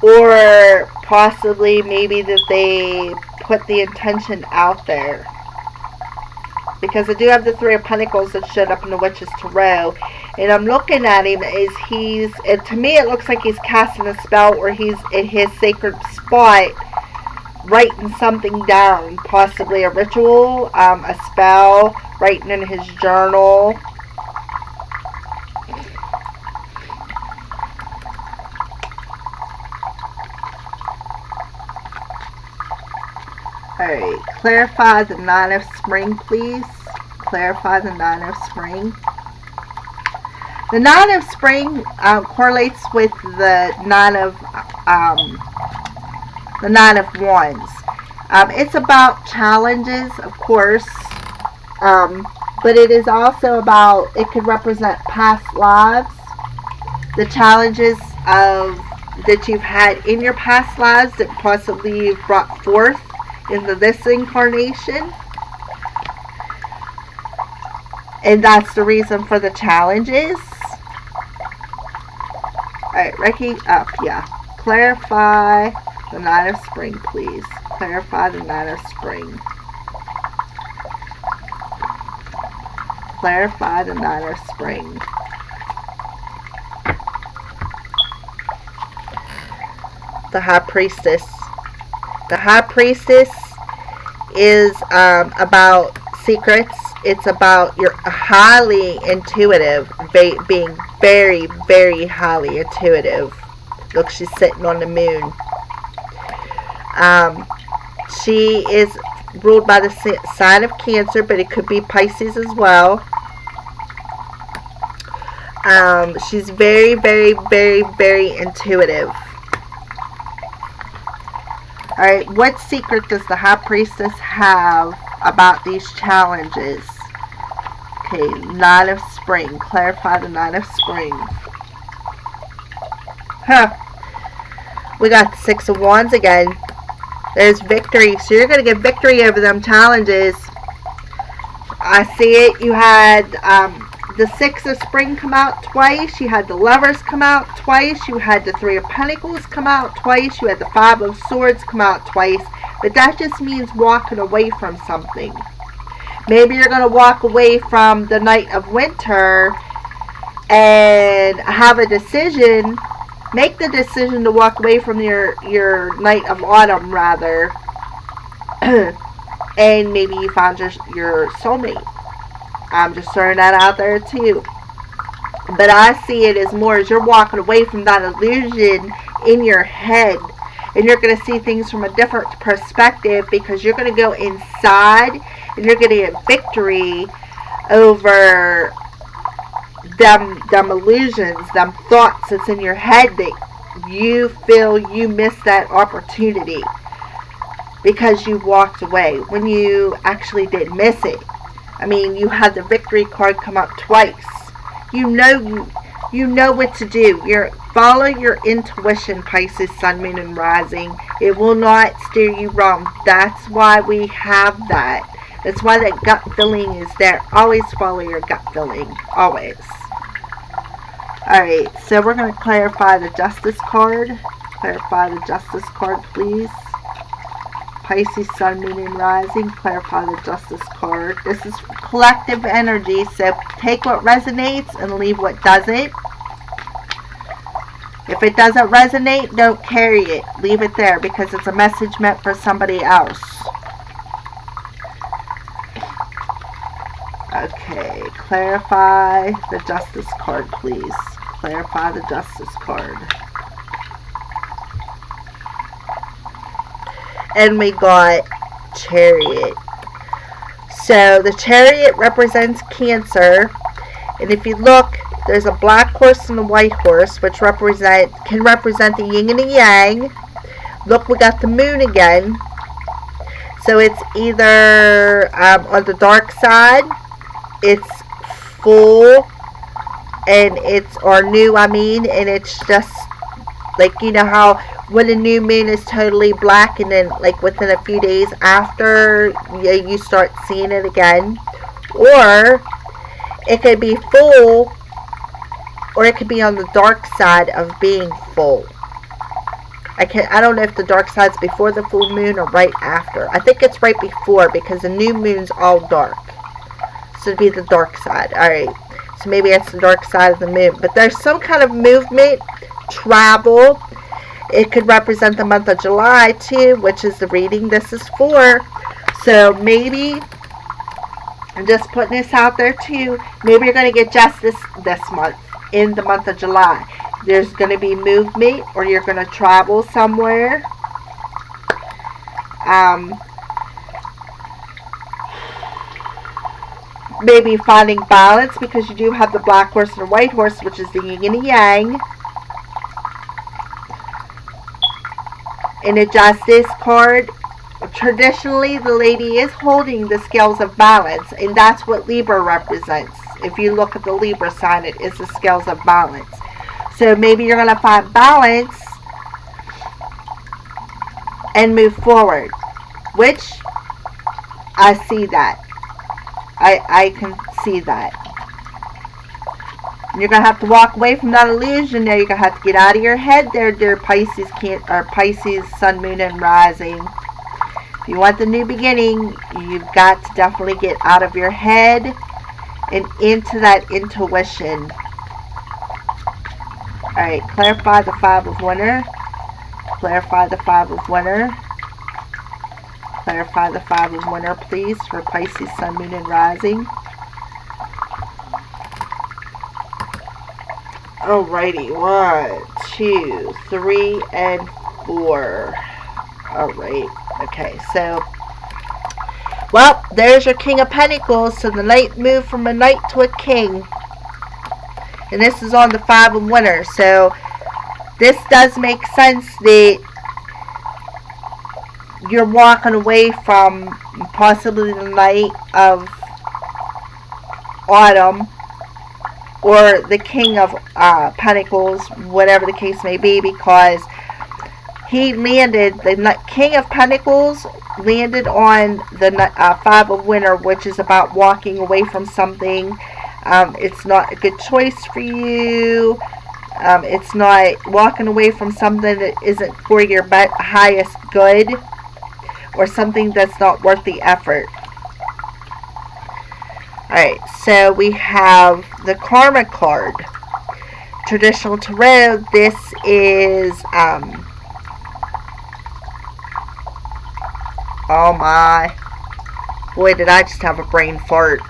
Or possibly maybe that they put the intention out there. Because I do have the Three of Pentacles that showed up in the Witch's Tarot. And I'm looking at him as to me it looks like he's casting a spell, or he's in his sacred spot writing something down. Possibly a ritual, a spell, writing in his journal. Alright, clarify the Nine of Spring, please. Clarify the Nine of Spring. The Nine of Spring correlates with the Nine of Wands. It's about challenges, of course, but it is also about, it could represent past lives, the challenges that you've had in your past lives that possibly you've brought forth into this incarnation. And that's the reason for the challenges. Alright, Reiki up, yeah. Clarify the Nine of Spring, please. Clarify the Nine of Spring. Clarify the Nine of Spring. The High Priestess. The High Priestess is about secrets. It's about you're highly intuitive, being very, very highly intuitive. Look, she's sitting on the moon. She is ruled by the sign of Cancer, but it could be Pisces as well. She's very, very, very, very intuitive. Alright, what secret does the High Priestess have about these challenges? Okay, Nine of Spring. Clarify the Nine of Spring. We got the Six of Wands again. There's victory. So you're going to get victory over them challenges. I see it. You had the Six of Spring come out twice. You had the Lovers come out twice. You had the Three of Pentacles come out twice. You had the Five of Swords come out twice. But that just means walking away from something. Maybe you're going to walk away from the Night of Winter and have a decision. Make the decision to walk away from your Night of Autumn, rather. And maybe you found your soulmate. I'm just throwing that out there too. But I see it as more as you're walking away from that illusion in your head. And you're going to see things from a different perspective, because you're going to go inside and you're going to get victory over them illusions, them thoughts that's in your head that you feel you missed that opportunity because you walked away when you actually did miss it. I mean, you had the victory card come up twice. You know what to do. Follow your intuition, Pisces, Sun, Moon, and Rising. It will not steer you wrong. That's why we have that. That's why that gut feeling is there. Always follow your gut feeling. Always. Alright, so we're going to clarify the Justice card. Clarify the Justice card, please. Pisces, Sun, Moon, and Rising. Clarify the Justice card. This is collective energy, so take what resonates and leave what doesn't. If it doesn't resonate, don't carry it. Leave it there, because it's a message meant for somebody else. Okay, clarify the Justice card, please. Clarify the Justice card. And we got Chariot. So the Chariot represents Cancer. And if you look, there's a black horse and a white horse, which can represent the yin and the yang. Look, we got the moon again. So it's either on the dark side, it's full, and it's, or new, and it's just like, you know how when a new moon is totally black, and then like within a few days after, you start seeing it again. Or it could be full, or it could be on the dark side of being full. I don't know if the dark side's before the full moon or right after. I think it's right before, because the new moon's all dark. So it'd be the dark side. Alright. So maybe it's the dark side of the moon. But there's some kind of movement, travel. It could represent the month of July too, which is the reading this is for. So maybe, I'm just putting this out there too, maybe you're going to get justice this month, in the month of July. There's going to be movement, or you're going to travel somewhere. Maybe finding balance, because you do have the black horse and the white horse, which is the yin and the yang. In a justice card, traditionally the lady is holding the scales of balance, and that's what Libra represents. If you look at the Libra sign, it is the scales of balance. So maybe you're going to find balance and move forward, which I see that. I can see that. You're going to have to walk away from that illusion there. You're going to have to get out of your head there, dear Pisces, Pisces, Sun, Moon, and Rising. If you want the new beginning, you've got to definitely get out of your head and into that intuition. Alright, clarify the Five of Winter. Clarify the Five of Winter. Clarify the Five of Winter, please, for Pisces, Sun, Moon, and Rising. Alrighty, 1, 2, 3, and 4. Alright, okay, so, well, there's your King of Pentacles. So the knight moved from a knight to a king. And this is on the Five of Winter. So this does make sense that you're walking away from possibly the Knight of Autumn, or the King of Pentacles, whatever the case may be, because he landed, the King of Pentacles landed on the Five of Winter, which is about walking away from something. It's not a good choice for you. It's not walking away from something that isn't for your highest good, or something that's not worth the effort. Alright, so we have the Karma card. Traditional Tarot, this is, oh my, boy, did I just have a brain fart.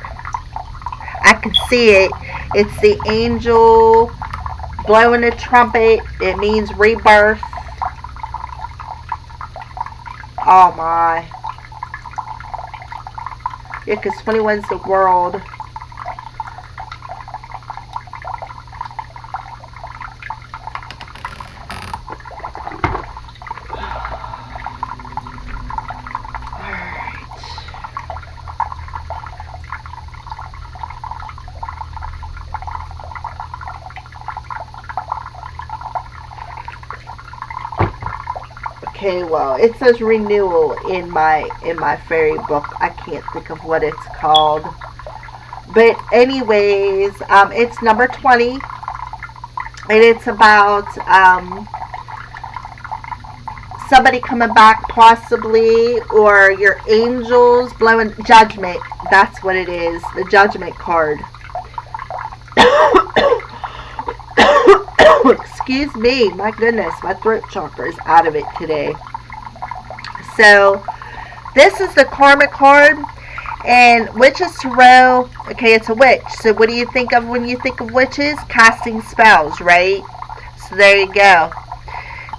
I can see it. It's the angel blowing a trumpet. It means rebirth. Oh my. Yeah, because 21's the world. Okay, well, it says renewal in my fairy book. I can't think of what it's called. But anyways, it's number 20. And it's about somebody coming back possibly, or your angels blowing judgment. That's what it is. The Judgment card. Excuse me, my goodness, my throat chakra is out of it today. So this is the Karma card, and Witches Tarot. Okay, it's a witch. So what do you think of when you think of witches? Casting spells, right? So there you go.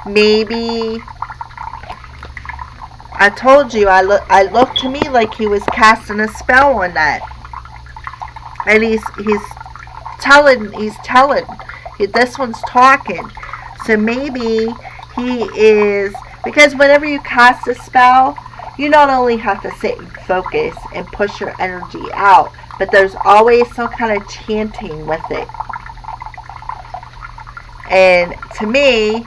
Maybe I told you, I looked to me like he was casting a spell on that. And he's telling, this one's talking. So maybe he is, because whenever you cast a spell, you not only have to sit and focus and push your energy out, but there's always some kind of chanting with it. And to me,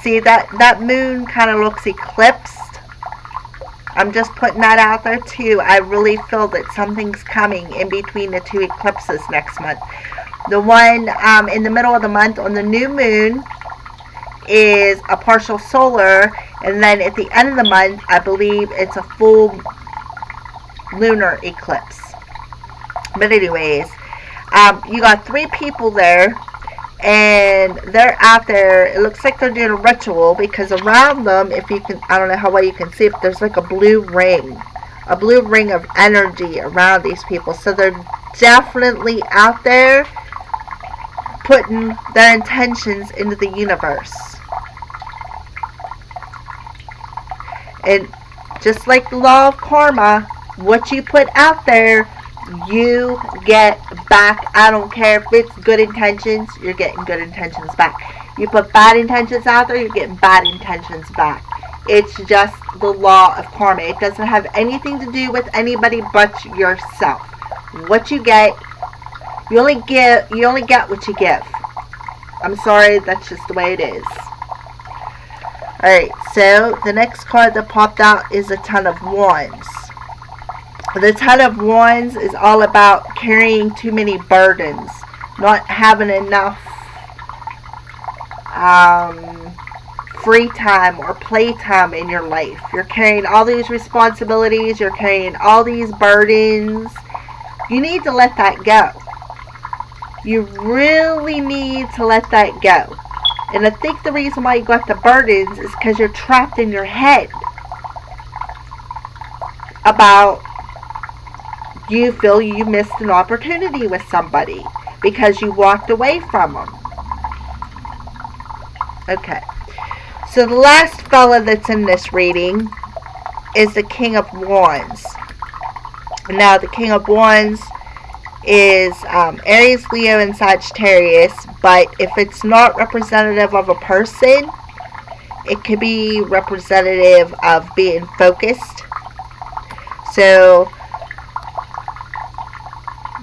see that moon kind of looks eclipsed. I'm just putting that out there too. I really feel that something's coming in between the two eclipses next month. The one in the middle of the month on the new moon is a partial solar, and then at the end of the month, I believe it's a full lunar eclipse. But anyways, you got 3 people there, and they're out there. It looks like they're doing a ritual, because around them, if you can, I don't know how well you can see, but there's like a blue ring of energy around these people. So they're definitely out there putting their intentions into the universe. And just like the law of karma, what you put out there, you get back. I don't care if it's good intentions, you're getting good intentions back. You put bad intentions out there, you're getting bad intentions back. It's just the law of karma. It doesn't have anything to do with anybody but yourself. What you get, you only get what you give. I'm sorry, that's just the way it is. Alright, so the next card that popped out is the Ten of Wands. The Ten of Wands is all about carrying too many burdens, not having enough free time or play time in your life. You're carrying all these responsibilities, you're carrying all these burdens. You need to let that go. You really need to let that go. And I think the reason why you got the burdens is because you're trapped in your head about, you feel you missed an opportunity with somebody because you walked away from them. Okay. So the last fella that's in this reading is the King of Wands. Now the King of Wands is Aries, Leo, and Sagittarius, but if it's not representative of a person, it could be representative of being focused. So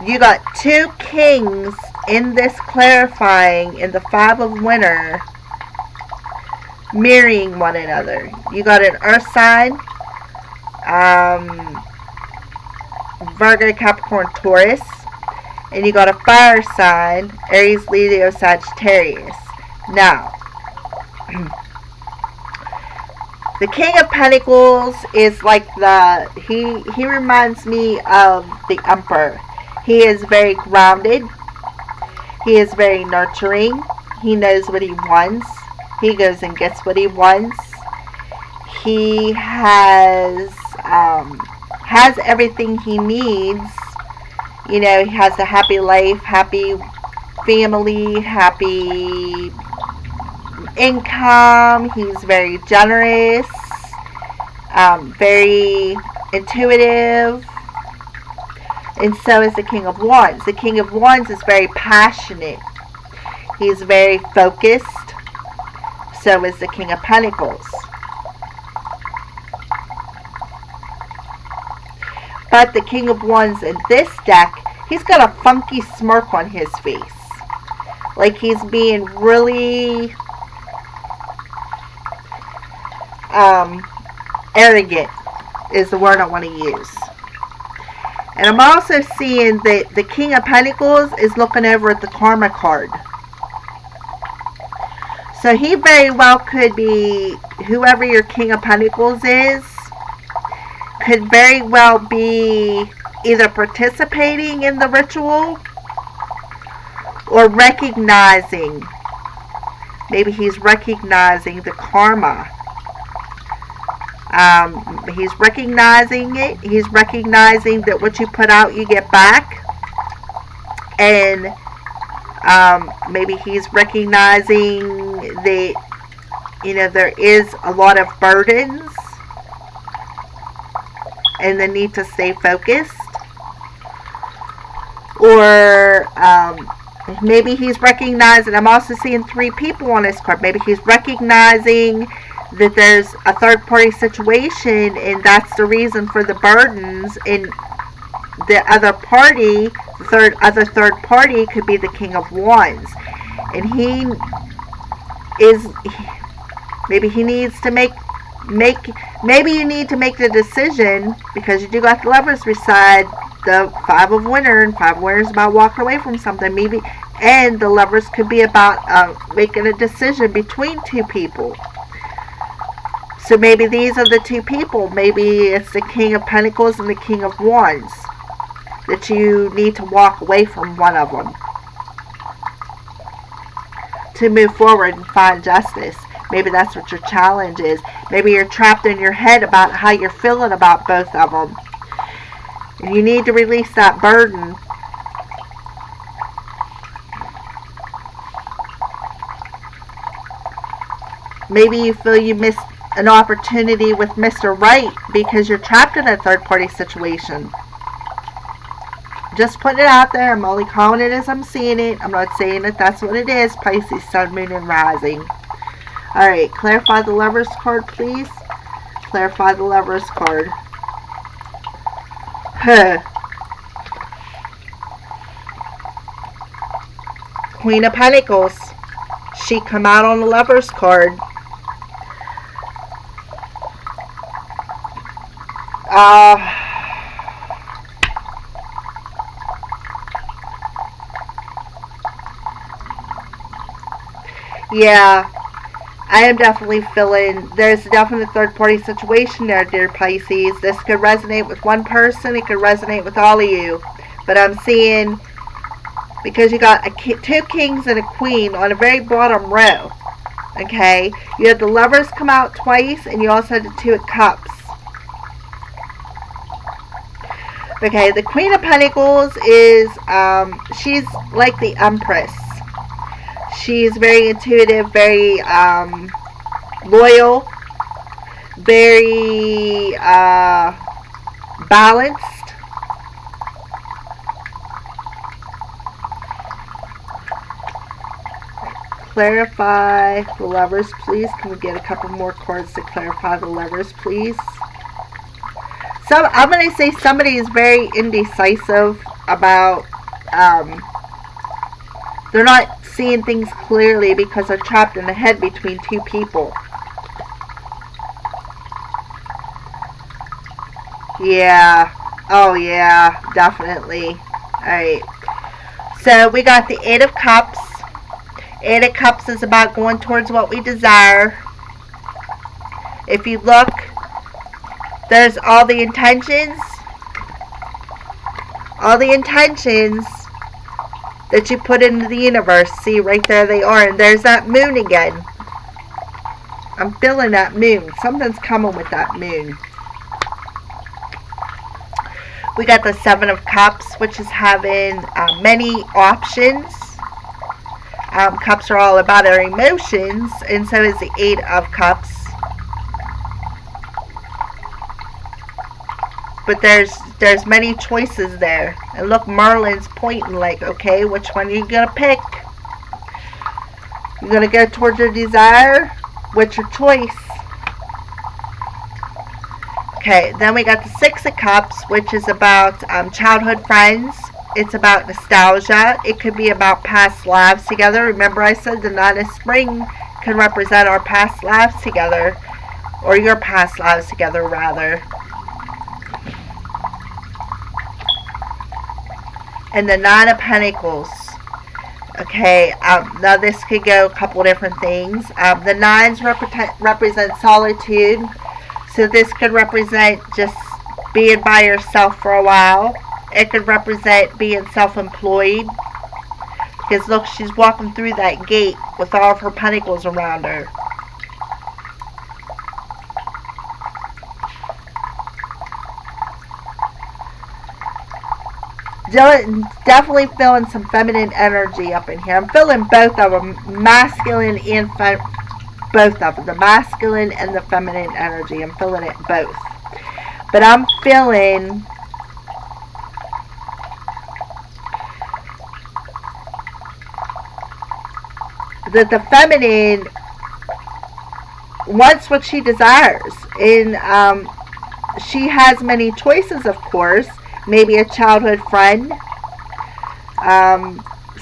you got 2 kings in this clarifying in the 5 of winter mirroring one another. You got an earth sign, Virgo, Capricorn, Taurus, and you got a fire sign, Aries, Leo, Sagittarius. Now, the King of Pentacles is like he reminds me of the Emperor. He is very grounded. He is very nurturing. He knows what he wants. He goes and gets what he wants. He has everything he needs. You know, he has a happy life, happy family, happy income. He's very generous, very intuitive. And so is the King of Wands. The King of Wands is very passionate. He's very focused. So is the King of Pentacles. But the King of Wands in this deck, he's got a funky smirk on his face. Like he's being really arrogant is the word I want to use. And I'm also seeing that the King of Pentacles is looking over at the Karma card. So he very well could be, whoever your King of Pentacles is, could very well be either participating in the ritual or recognizing, maybe he's recognizing the karma. He's recognizing it. He's recognizing that what you put out, you get back. And maybe he's recognizing that, you know, there is a lot of burdens and the need to stay focused. Or maybe he's recognizing, I'm also seeing 3 people on this card. Maybe he's recognizing that there's a third-party situation, and that's the reason for the burdens. And the other party, the third party, could be the King of Wands, and maybe he needs to maybe you need to make the decision, because you do got the Lovers beside the 5 of Winter, and 5 of Winter is about walking away from something. Maybe, and the Lovers could be about making a decision between 2 people. So maybe these are the 2 people. Maybe it's the King of Pentacles and the King of Wands, that you need to walk away from one of them to move forward and find justice. Maybe that's what your challenge is. Maybe you're trapped in your head about how you're feeling about both of them, and you need to release that burden. Maybe you feel you missed an opportunity with Mr. Right because you're trapped in a third-party situation. Just putting it out there. I'm only calling it as I'm seeing it. I'm not saying that that's what it is. Pisces, Sun, Moon, and Rising. Alright, clarify the Lovers card, please. Clarify the Lovers card. Queen of Pentacles. She come out on the Lovers card. Yeah, I am definitely feeling there's a definite third-party situation there, dear Pisces. This could resonate with one person. It could resonate with all of you. But I'm seeing, because you got 2 kings and a queen on the very bottom row. Okay? You had the Lovers come out twice, and you also had the 2 of Cups. Okay, the Queen of Pentacles is, she's like the Empress. She's very intuitive, very loyal, very balanced. Clarify the Lovers, please. Can we get a couple more cards to clarify the Lovers, please? So I'm going to say somebody is very indecisive about, they're not seeing things clearly because they're trapped in the head between 2 people. Yeah. Oh, yeah. Definitely. Alright. So, we got the 8 of Cups. 8 of Cups is about going towards what we desire. If you look, there's all the intentions. All the intentions that you put into the universe. See, right there they are. And there's that moon again. I'm feeling that moon. Something's coming with that moon. We got the 7 of Cups, which is having many options. Cups are all about our emotions, and so is the 8 of Cups. But there's many choices there. And look, Merlin's pointing like, okay, which one are you going to pick? You're going to go towards your desire? What's your choice? Okay, then we got the 6 of Cups, which is about childhood friends. It's about nostalgia. It could be about past lives together. Remember I said the 9 of Spring can represent our past lives together. Or your past lives together, rather. And the 9 of Pentacles. Okay, now this could go a couple different things. The 9s represent solitude. So this could represent just being by yourself for a while. It could represent being self-employed. Because look, she's walking through that gate with all of her pentacles around her. Definitely feeling some feminine energy up in here. I'm feeling both of them, masculine and both of them, the masculine and the feminine energy. I'm feeling it both. But I'm feeling that the feminine wants what she desires. And she has many choices, of course. Maybe a childhood friend.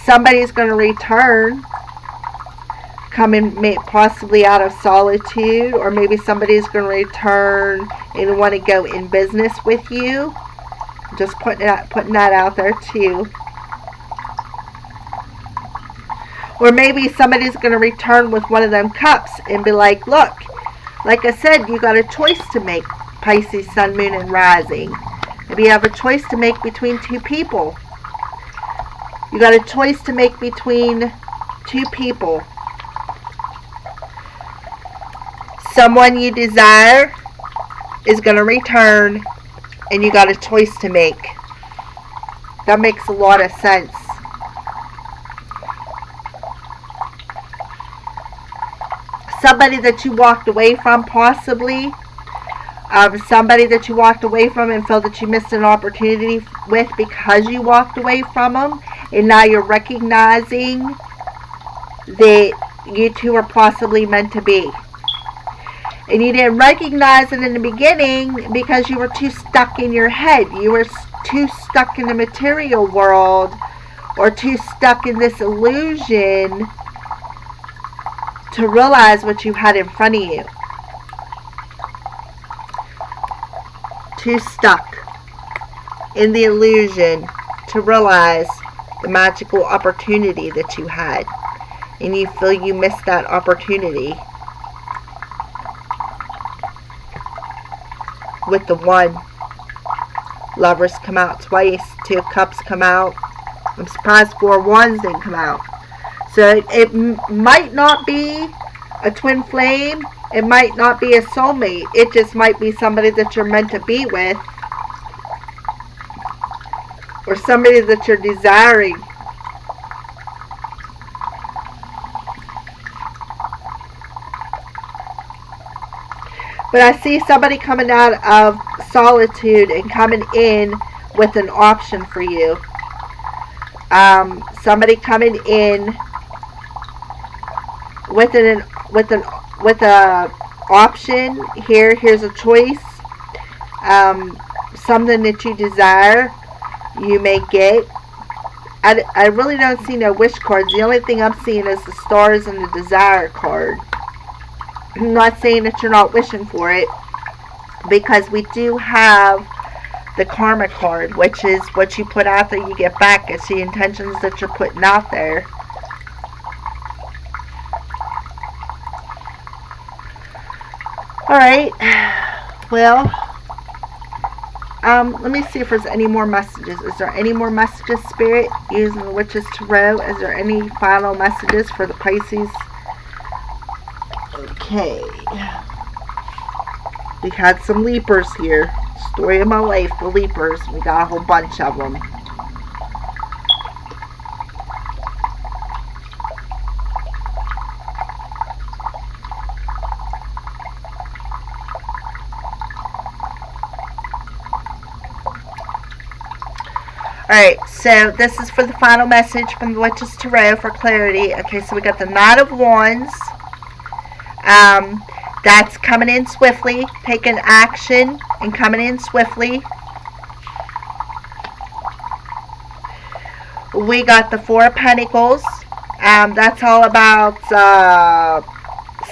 Somebody's going to return, coming possibly out of solitude, or maybe somebody's going to return and want to go in business with you. Just putting that out there too. Or maybe somebody's going to return with one of them cups and be like, look, like I said, you got a choice to make, Pisces, Sun, Moon, and Rising. Maybe you have a choice to make between two people. You got a choice to make between two people. Someone you desire is going to return, and you got a choice to make. That makes a lot of sense. Somebody that you walked away from, possibly. Somebody that you walked away from and felt that you missed an opportunity with because you walked away from them. And now you're recognizing that you two are possibly meant to be. And you didn't recognize it in the beginning because you were too stuck in your head. You were too stuck in the material world, or too stuck in this illusion to realize what you had in front of you. Too stuck in the illusion to realize the magical opportunity that you had. And you feel you missed that opportunity with the one. Lovers come out twice. 2 cups come out. I'm surprised 4 wands didn't come out. So it might not be a twin flame. It might not be a soulmate. It just might be somebody that you're meant to be with. Or somebody that you're desiring. But I see somebody coming out of solitude and coming in with an option for you. Somebody coming in with a option. Here's a choice. Something that you desire, you may get. I really don't see no wish cards. The only thing I'm seeing is the stars and the desire card. I'm not saying that you're not wishing for it, because we do have the karma card, which is what you put out there, you get back. It's the intentions that you're putting out there. Alright, well, let me see if there's any more messages. Is there any more messages, Spirit, using the Witch's Tarot? Is there any final messages for the Pisces? Okay. We had some leapers here. Story of my life, the leapers. We got a whole bunch of them. Alright, so this is for the final message from the Witch's Tarot for clarity. Okay, so we got the Knight of Wands. That's coming in swiftly, taking action and coming in swiftly. We got the Four of Pentacles. That's all about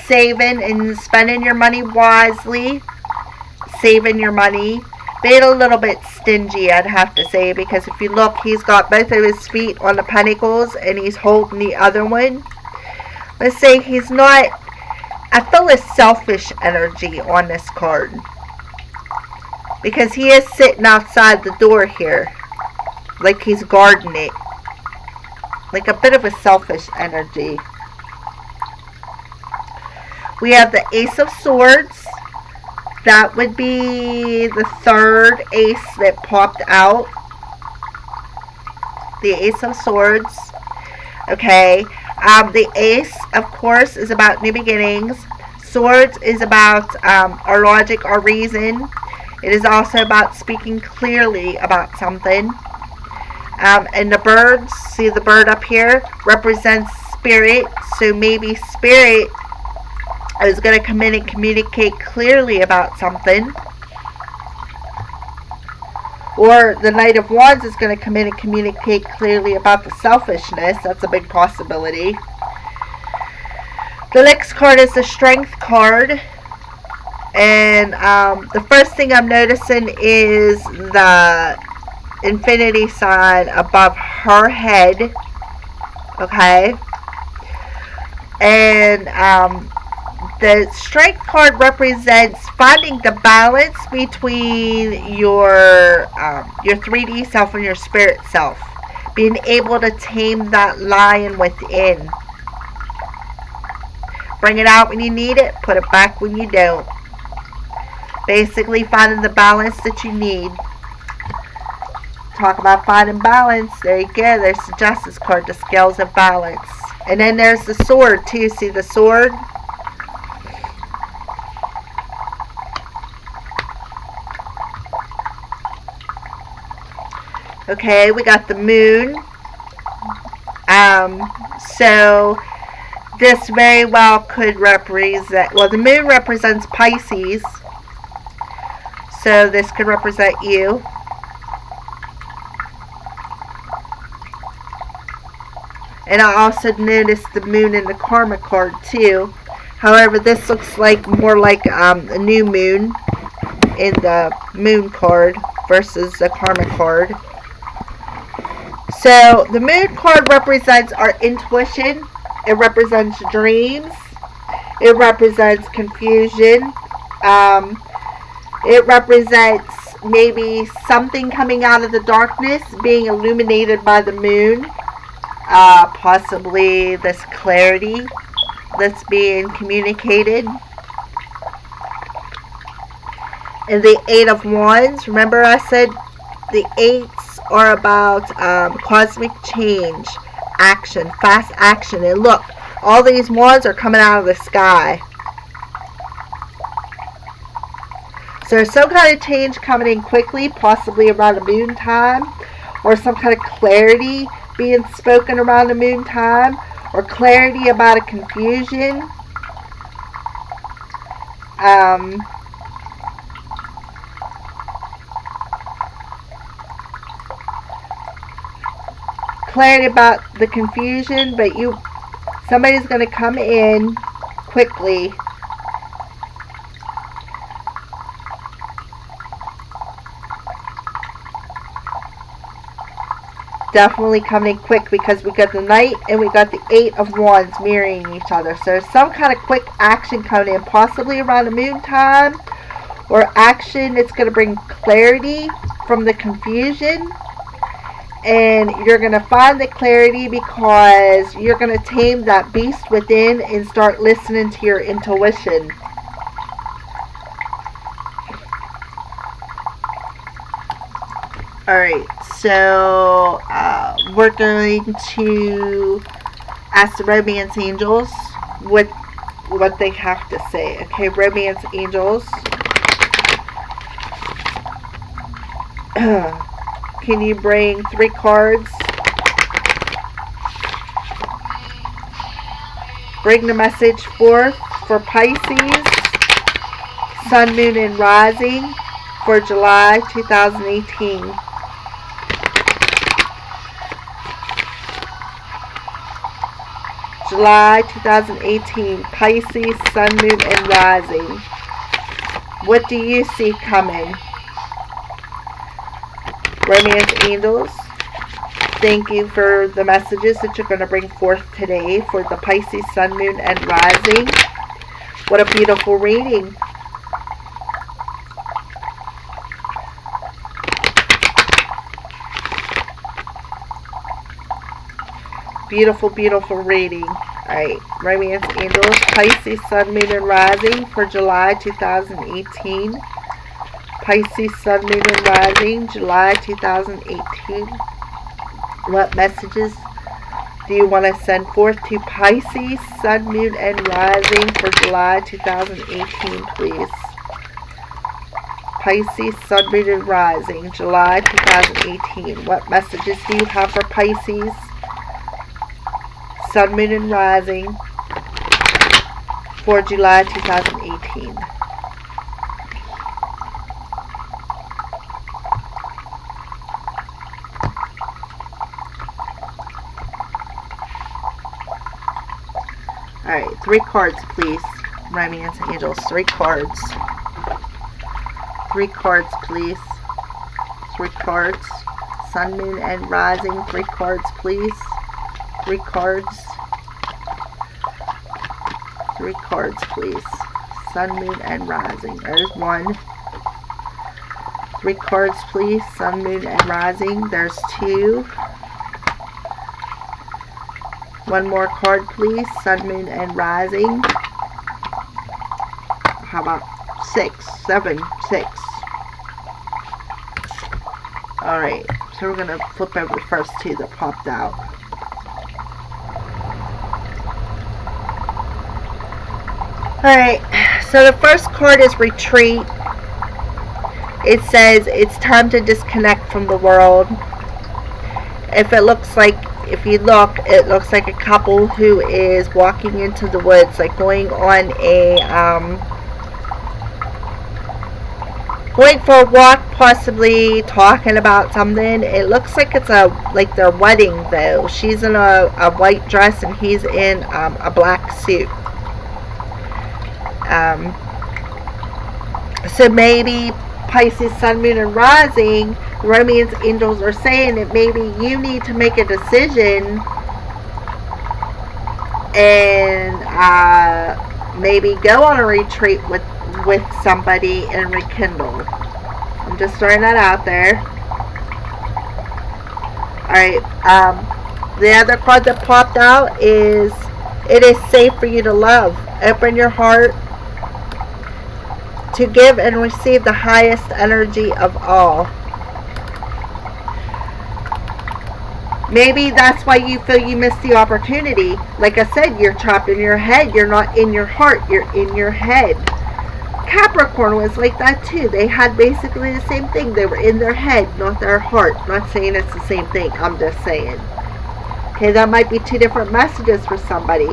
saving and spending your money wisely. Saving your money. Being a little bit stingy, I'd have to say, because if you look, he's got both of his feet on the Pentacles and he's holding the other one. Let's say he's not... I feel a selfish energy on this card, because he is sitting outside the door here, like he's guarding it, like a bit of a selfish energy. We have the Ace of Swords. That would be the third ace that popped out. The Ace of Swords. Okay. The Ace, of course, is about new beginnings. Swords is about our logic, our reason. It is also about speaking clearly about something. And the birds, see the bird up here, represents spirit. So maybe spirit is going to come in and communicate clearly about something. Or the Knight of Wands is going to come in and communicate clearly about the selfishness. That's a big possibility. The next card is the Strength card. And the first thing I'm noticing is the infinity sign above her head. Okay. And the Strength card represents finding the balance between your 3D self and your spirit self. Being able to tame that lion within. Bring it out when you need it. Put it back when you don't. Basically finding the balance that you need. Talk about finding balance. There you go. There's the Justice card. The scales of balance. And then there's the Sword too. See the Sword? Okay, we got the Moon. So this very well could represent, well, the Moon represents Pisces. So this could represent you. And I also noticed the Moon in the Karma card too. However, this looks like more like a new moon in the Moon card versus the Karma card. So the Moon card represents our intuition. It represents dreams. It represents confusion. It represents maybe something coming out of the darkness, being illuminated by the moon. Possibly this clarity that's being communicated. And the Eight of Wands. Remember I said the eights are about cosmic change, action, fast action. And look, all these wands are coming out of the sky. So there's some kind of change coming in quickly, possibly around the moon time, or some kind of clarity being spoken around the moon time, or clarity about a confusion. Clarity about the confusion, but somebody's going to come in quickly. Definitely coming in quick, because we got the Knight and we got the Eight of Wands mirroring each other. So there's some kind of quick action coming in, possibly around the moon time, or action that's going to bring clarity from the confusion. And you're going to find the clarity because you're going to tame that beast within and start listening to your intuition. Alright, so we're going to ask the Romance Angels what they have to say. Okay, Romance Angels. Can you bring 3 cards? Bring the message forth for Pisces, Sun, Moon, and Rising for July 2018. July 2018, Pisces, Sun, Moon, and Rising. What do you see coming? Romance Angels, thank you for the messages that you're going to bring forth today for the Pisces, Sun, Moon, and Rising. What a beautiful reading. Beautiful, beautiful reading. Alright, Romance Angels, Pisces, Sun, Moon, and Rising for July 2018. Pisces, Sun, Moon, and Rising, July 2018. What messages do you want to send forth to Pisces, Sun, Moon, and Rising for July 2018, please? Pisces, Sun, Moon, and Rising, July 2018. What messages do you have for Pisces, Sun, Moon, and Rising for July 2018? Alright, 3 cards, please. Romance Angels, 3 cards. 3 cards, please. 3 cards. Sun, Moon, and Rising, 3 cards, please. 3 cards. 3 cards, please. Sun, Moon, and Rising. There's 1. 3 cards, please. Sun, Moon, and Rising. There's 2. 1 more card, please. Sun, Moon, and Rising. How about 6, 7, 6? Alright, so we're going to flip over the first 2 that popped out. Alright, so the first card is Retreat. It says it's time to disconnect from the world. If it looks like, if you look, it looks like a couple who is walking into the woods, like going on a, going for a walk, possibly talking about something. It looks like it's like their wedding though. She's in a white dress and he's in a black suit. So maybe Pisces, Sun, Moon, and Rising, Romance Angels are saying that maybe you need to make a decision and maybe go on a retreat with somebody and rekindle. I'm just throwing that out there. Alright, the other card that popped out is it is safe for you to love. Open your heart to give and receive the highest energy of all. Maybe that's why you feel you missed the opportunity. Like I said, you're trapped in your head. You're not in your heart. You're in your head. Capricorn was like that too. They had basically the same thing. They were in their head, not their heart. Not saying it's the same thing. I'm just saying. Okay, that might be 2 different messages for somebody.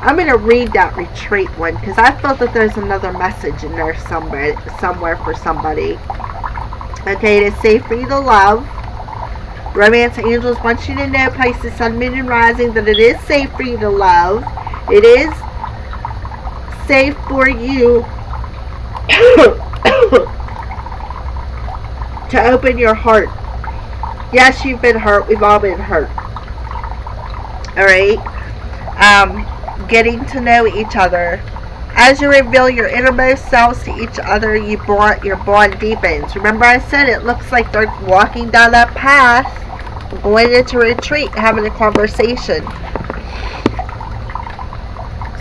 I'm going to read that retreat one because I felt that there's another message in there somewhere for somebody. Okay, it is safe for you to love. Romance Angels want you to know, Pisces, Sun, Moon, and Rising, that it is safe for you to love. It is safe for you to open your heart. Yes, you've been hurt. We've all been hurt. Alright? Getting to know each other. As you reveal your innermost selves to each other, your bond deepens. Remember I said it looks like they're walking down that path, going into retreat, having a conversation.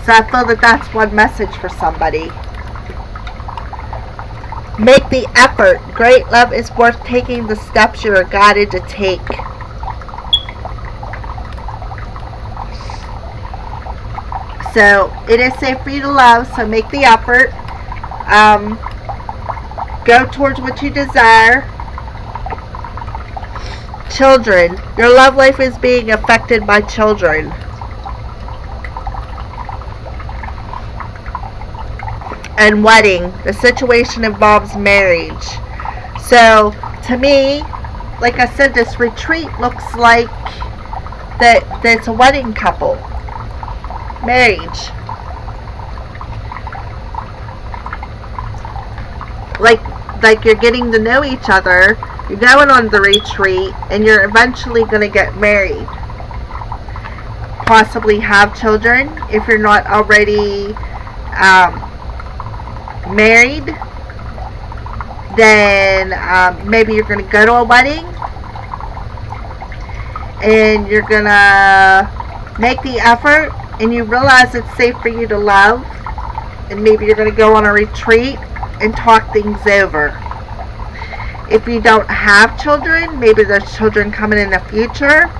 So I feel that that's one message for somebody. Make the effort. Great love is worth taking the steps you are guided to take. So it is safe for you to love, so make the effort. Go towards what you desire. Children. Your love life is being affected by children. And wedding. The situation involves marriage. So to me, like I said, this retreat looks like that it's a wedding couple. Marriage. Like you're getting to know each other, you're going on the retreat, and you're eventually going to get married. Possibly have children if you're not already married. Then maybe you're going to go to a wedding and you're going to make the effort, and you realize it's safe for you to love, and maybe you're going to go on a retreat and talk things over. If you don't have children, maybe there's children coming in the future,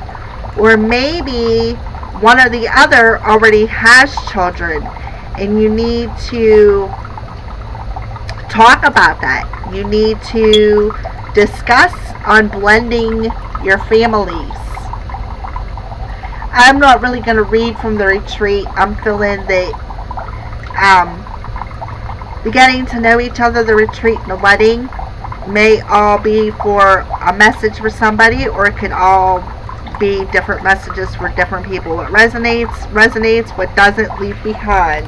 or maybe one or the other already has children and you need to talk about that. You need to discuss on blending your families. I'm not really going to read from the retreat. I'm feeling that the getting to know each other, the retreat, and the wedding may all be for a message for somebody, or it could all be different messages for different people. What resonates, what doesn't, leave behind.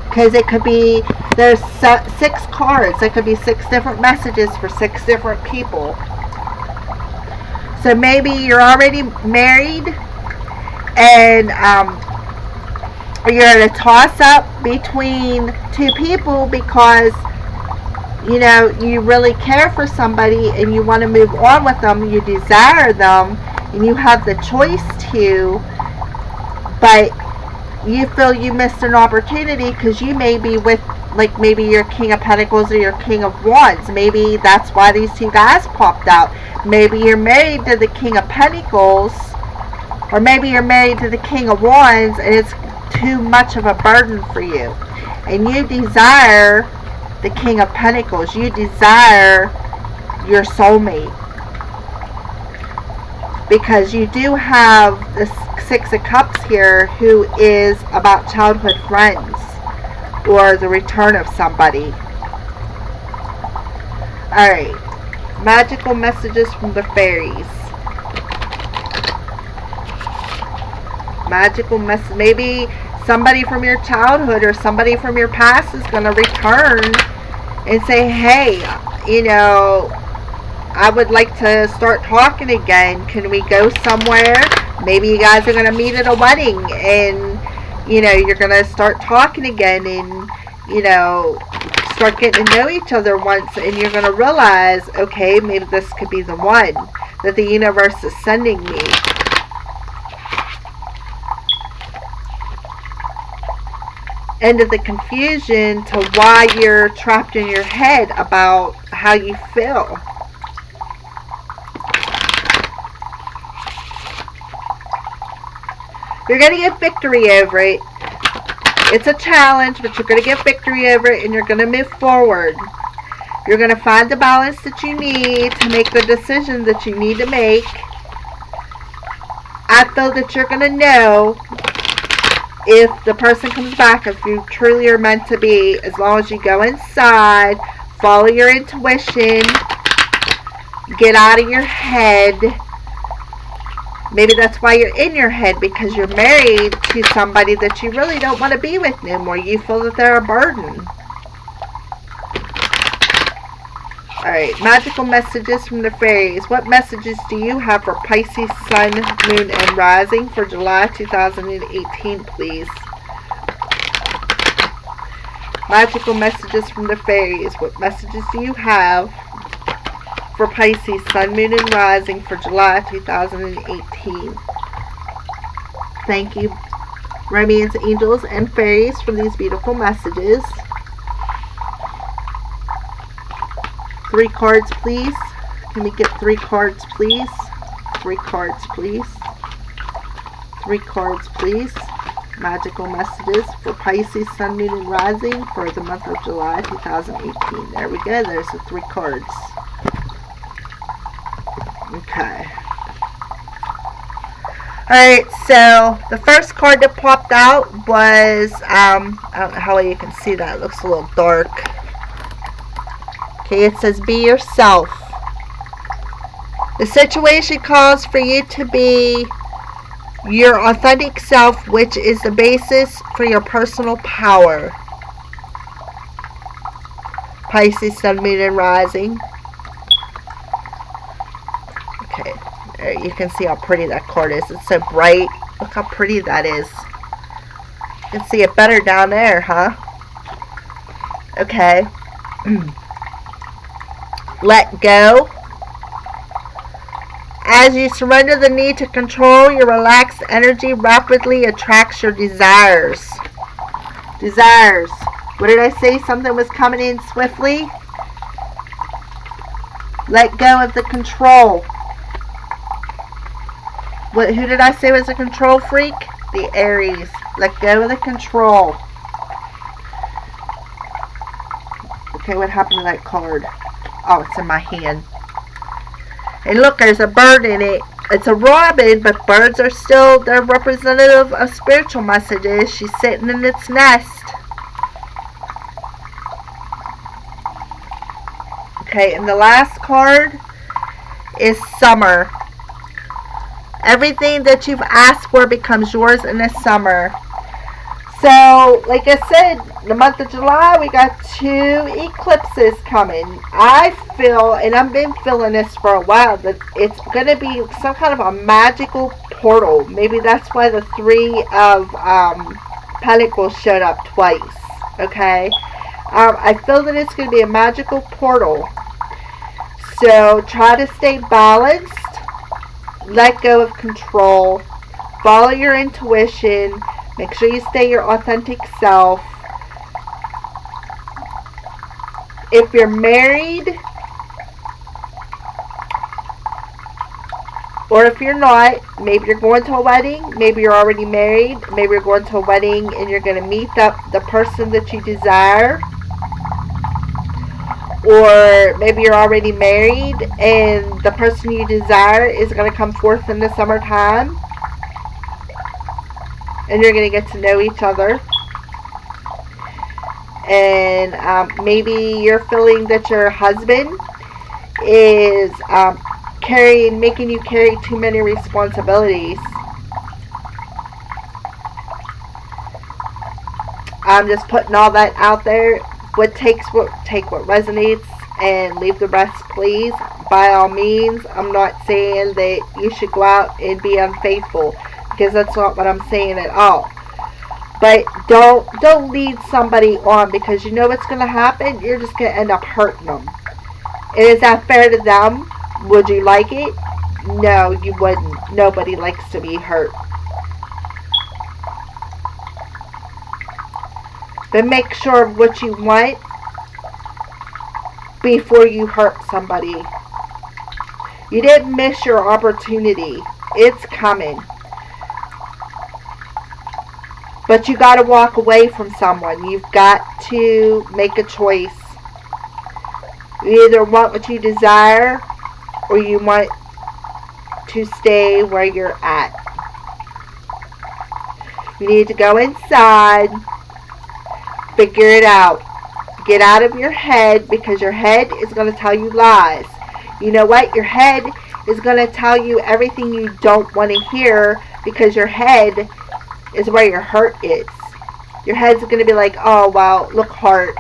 Because it could be, there's 6 cards. There could be 6 different messages for 6 different people. So maybe you're already married and you're in a toss-up between 2 people because, you know, you really care for somebody and you want to move on with them, you desire them, and you have the choice to, but you feel you missed an opportunity because you may be with, like, maybe your King of Pentacles or your King of Wands. Maybe that's why these 2 guys popped out. Maybe you're married to the King of Pentacles, or maybe you're married to the King of Wands and it's too much of a burden for you. And you desire the King of Pentacles. You desire your soulmate. Because you do have the 6 of Cups here, who is about childhood friends or the return of somebody. Alright. Magical messages from the fairies. Magical message. Maybe somebody from your childhood or somebody from your past is going to return and say, hey, you know, I would like to start talking again. Can we go somewhere? Maybe you guys are going to meet at a wedding and, you know, you're going to start talking again and, you know, start getting to know each other once, and you're going to realize, okay, maybe this could be the one that the universe is sending me. End of the confusion to why you're trapped in your head about how you feel. You're going to get victory over it. It's a challenge, but you're going to get victory over it and you're going to move forward. You're going to find the balance that you need to make the decision that you need to make. I feel that you're going to know if the person comes back, if you truly are meant to be, as long as you go inside, follow your intuition, get out of your head. Maybe that's why you're in your head, because you're married to somebody that you really don't want to be with no more. You feel that they're a burden. Alright, magical messages from the fairies. What messages do you have for Pisces, Sun, Moon, and Rising for July 2018, please? Magical messages from the fairies. What messages do you have for Pisces, Sun, Moon, and Rising for July 2018? Thank you, romance angels and fairies, for these beautiful messages. 3 cards, please. Can we get 3 cards, please? 3 cards, please. 3 cards, please. Magical messages for Pisces, Sun, Moon, and Rising for the month of July 2018. There we go. There's the 3 cards. Okay. Alright, so the first card that popped out was, I don't know how well you can see that. It looks a little dark. Okay, it says, be yourself. The situation calls for you to be your authentic self, which is the basis for your personal power. Pisces, Sun, Moon, and Rising. Okay, there you can see how pretty that card is. It's so bright. Look how pretty that is. You can see it better down there, huh? Okay. Let go. As you surrender the need to control, your relaxed energy rapidly attracts your desires. Desires. What did I say? Something was coming in swiftly. Let go of the control. Who did I say was a control freak? The Aries. Let go of the control. Okay, what happened to that card? Oh, it's in my hand. And look, there's a bird in it. It's a robin, but birds are still, they're representative of spiritual messages. She's sitting in its nest. Okay, and the last card is summer. Everything that you've asked for becomes yours in the summer. So, like I said, the month of July, we got 2 eclipses coming. I feel, and I've been feeling this for a while, that it's going to be some kind of a magical portal. Maybe that's why the 3 of Pentacles showed up twice. Okay? I feel that it's going to be a magical portal. So, try to stay balanced. Let go of control. Follow your intuition. Make sure you stay your authentic self. If you're married, or if you're not, maybe you're going to a wedding, maybe you're already married, maybe you're going to a wedding and you're going to meet the person that you desire. Or maybe you're already married and the person you desire is going to come forth in the summertime. And you're going to get to know each other. And maybe you're feeling that your husband is making you carry too many responsibilities. I'm just putting all that out there. Take what resonates and leave the rest, please. By all means, I'm not saying that you should go out and be unfaithful, because that's not what I'm saying at all. But don't lead somebody on, because you know what's going to happen. You're just going to end up hurting them. And is that fair to them? Would you like it? No, you wouldn't. Nobody likes to be hurt. But make sure of what you want before you hurt somebody. You didn't miss your opportunity. It's coming. But you got to walk away from someone. You've got to make a choice. You either want what you desire, or you want to stay where you're at. You need to go inside, figure it out. Get out of your head, because your head is going to tell you lies. You know what? Your head is going to tell you everything you don't want to hear, because your head is where your hurt is. Your head's going to be like, oh, well, look, heart.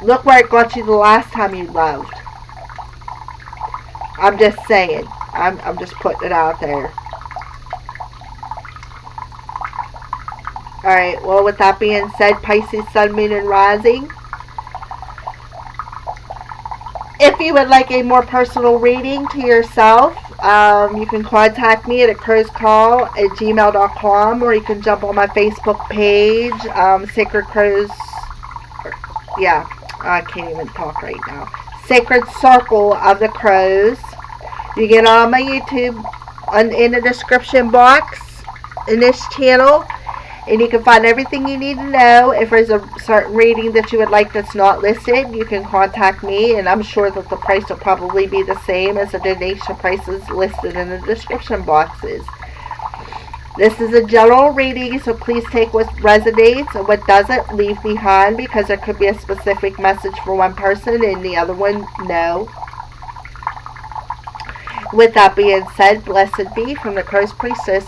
Look where it got you the last time you loved. I'm just saying. I'm just putting it out there. Alright, well, with that being said, Pisces, Sun, Moon, and Rising. If you would like a more personal reading to yourself, you can contact me at crowscall@gmail.com, or you can jump on my Facebook page, Sacred Crows. Yeah, I can't even talk right now. Sacred Circle of the Crows. You get on my YouTube in the description box in this channel. And you can find everything you need to know. If there's a certain reading that you would like that's not listed, you can contact me, and I'm sure that the price will probably be the same as the donation prices listed in the description boxes. This is a general reading, so please take what resonates, and what doesn't, leave behind, because there could be a specific message for one person and the other one, no. With that being said, blessed be from the Cross Priestess.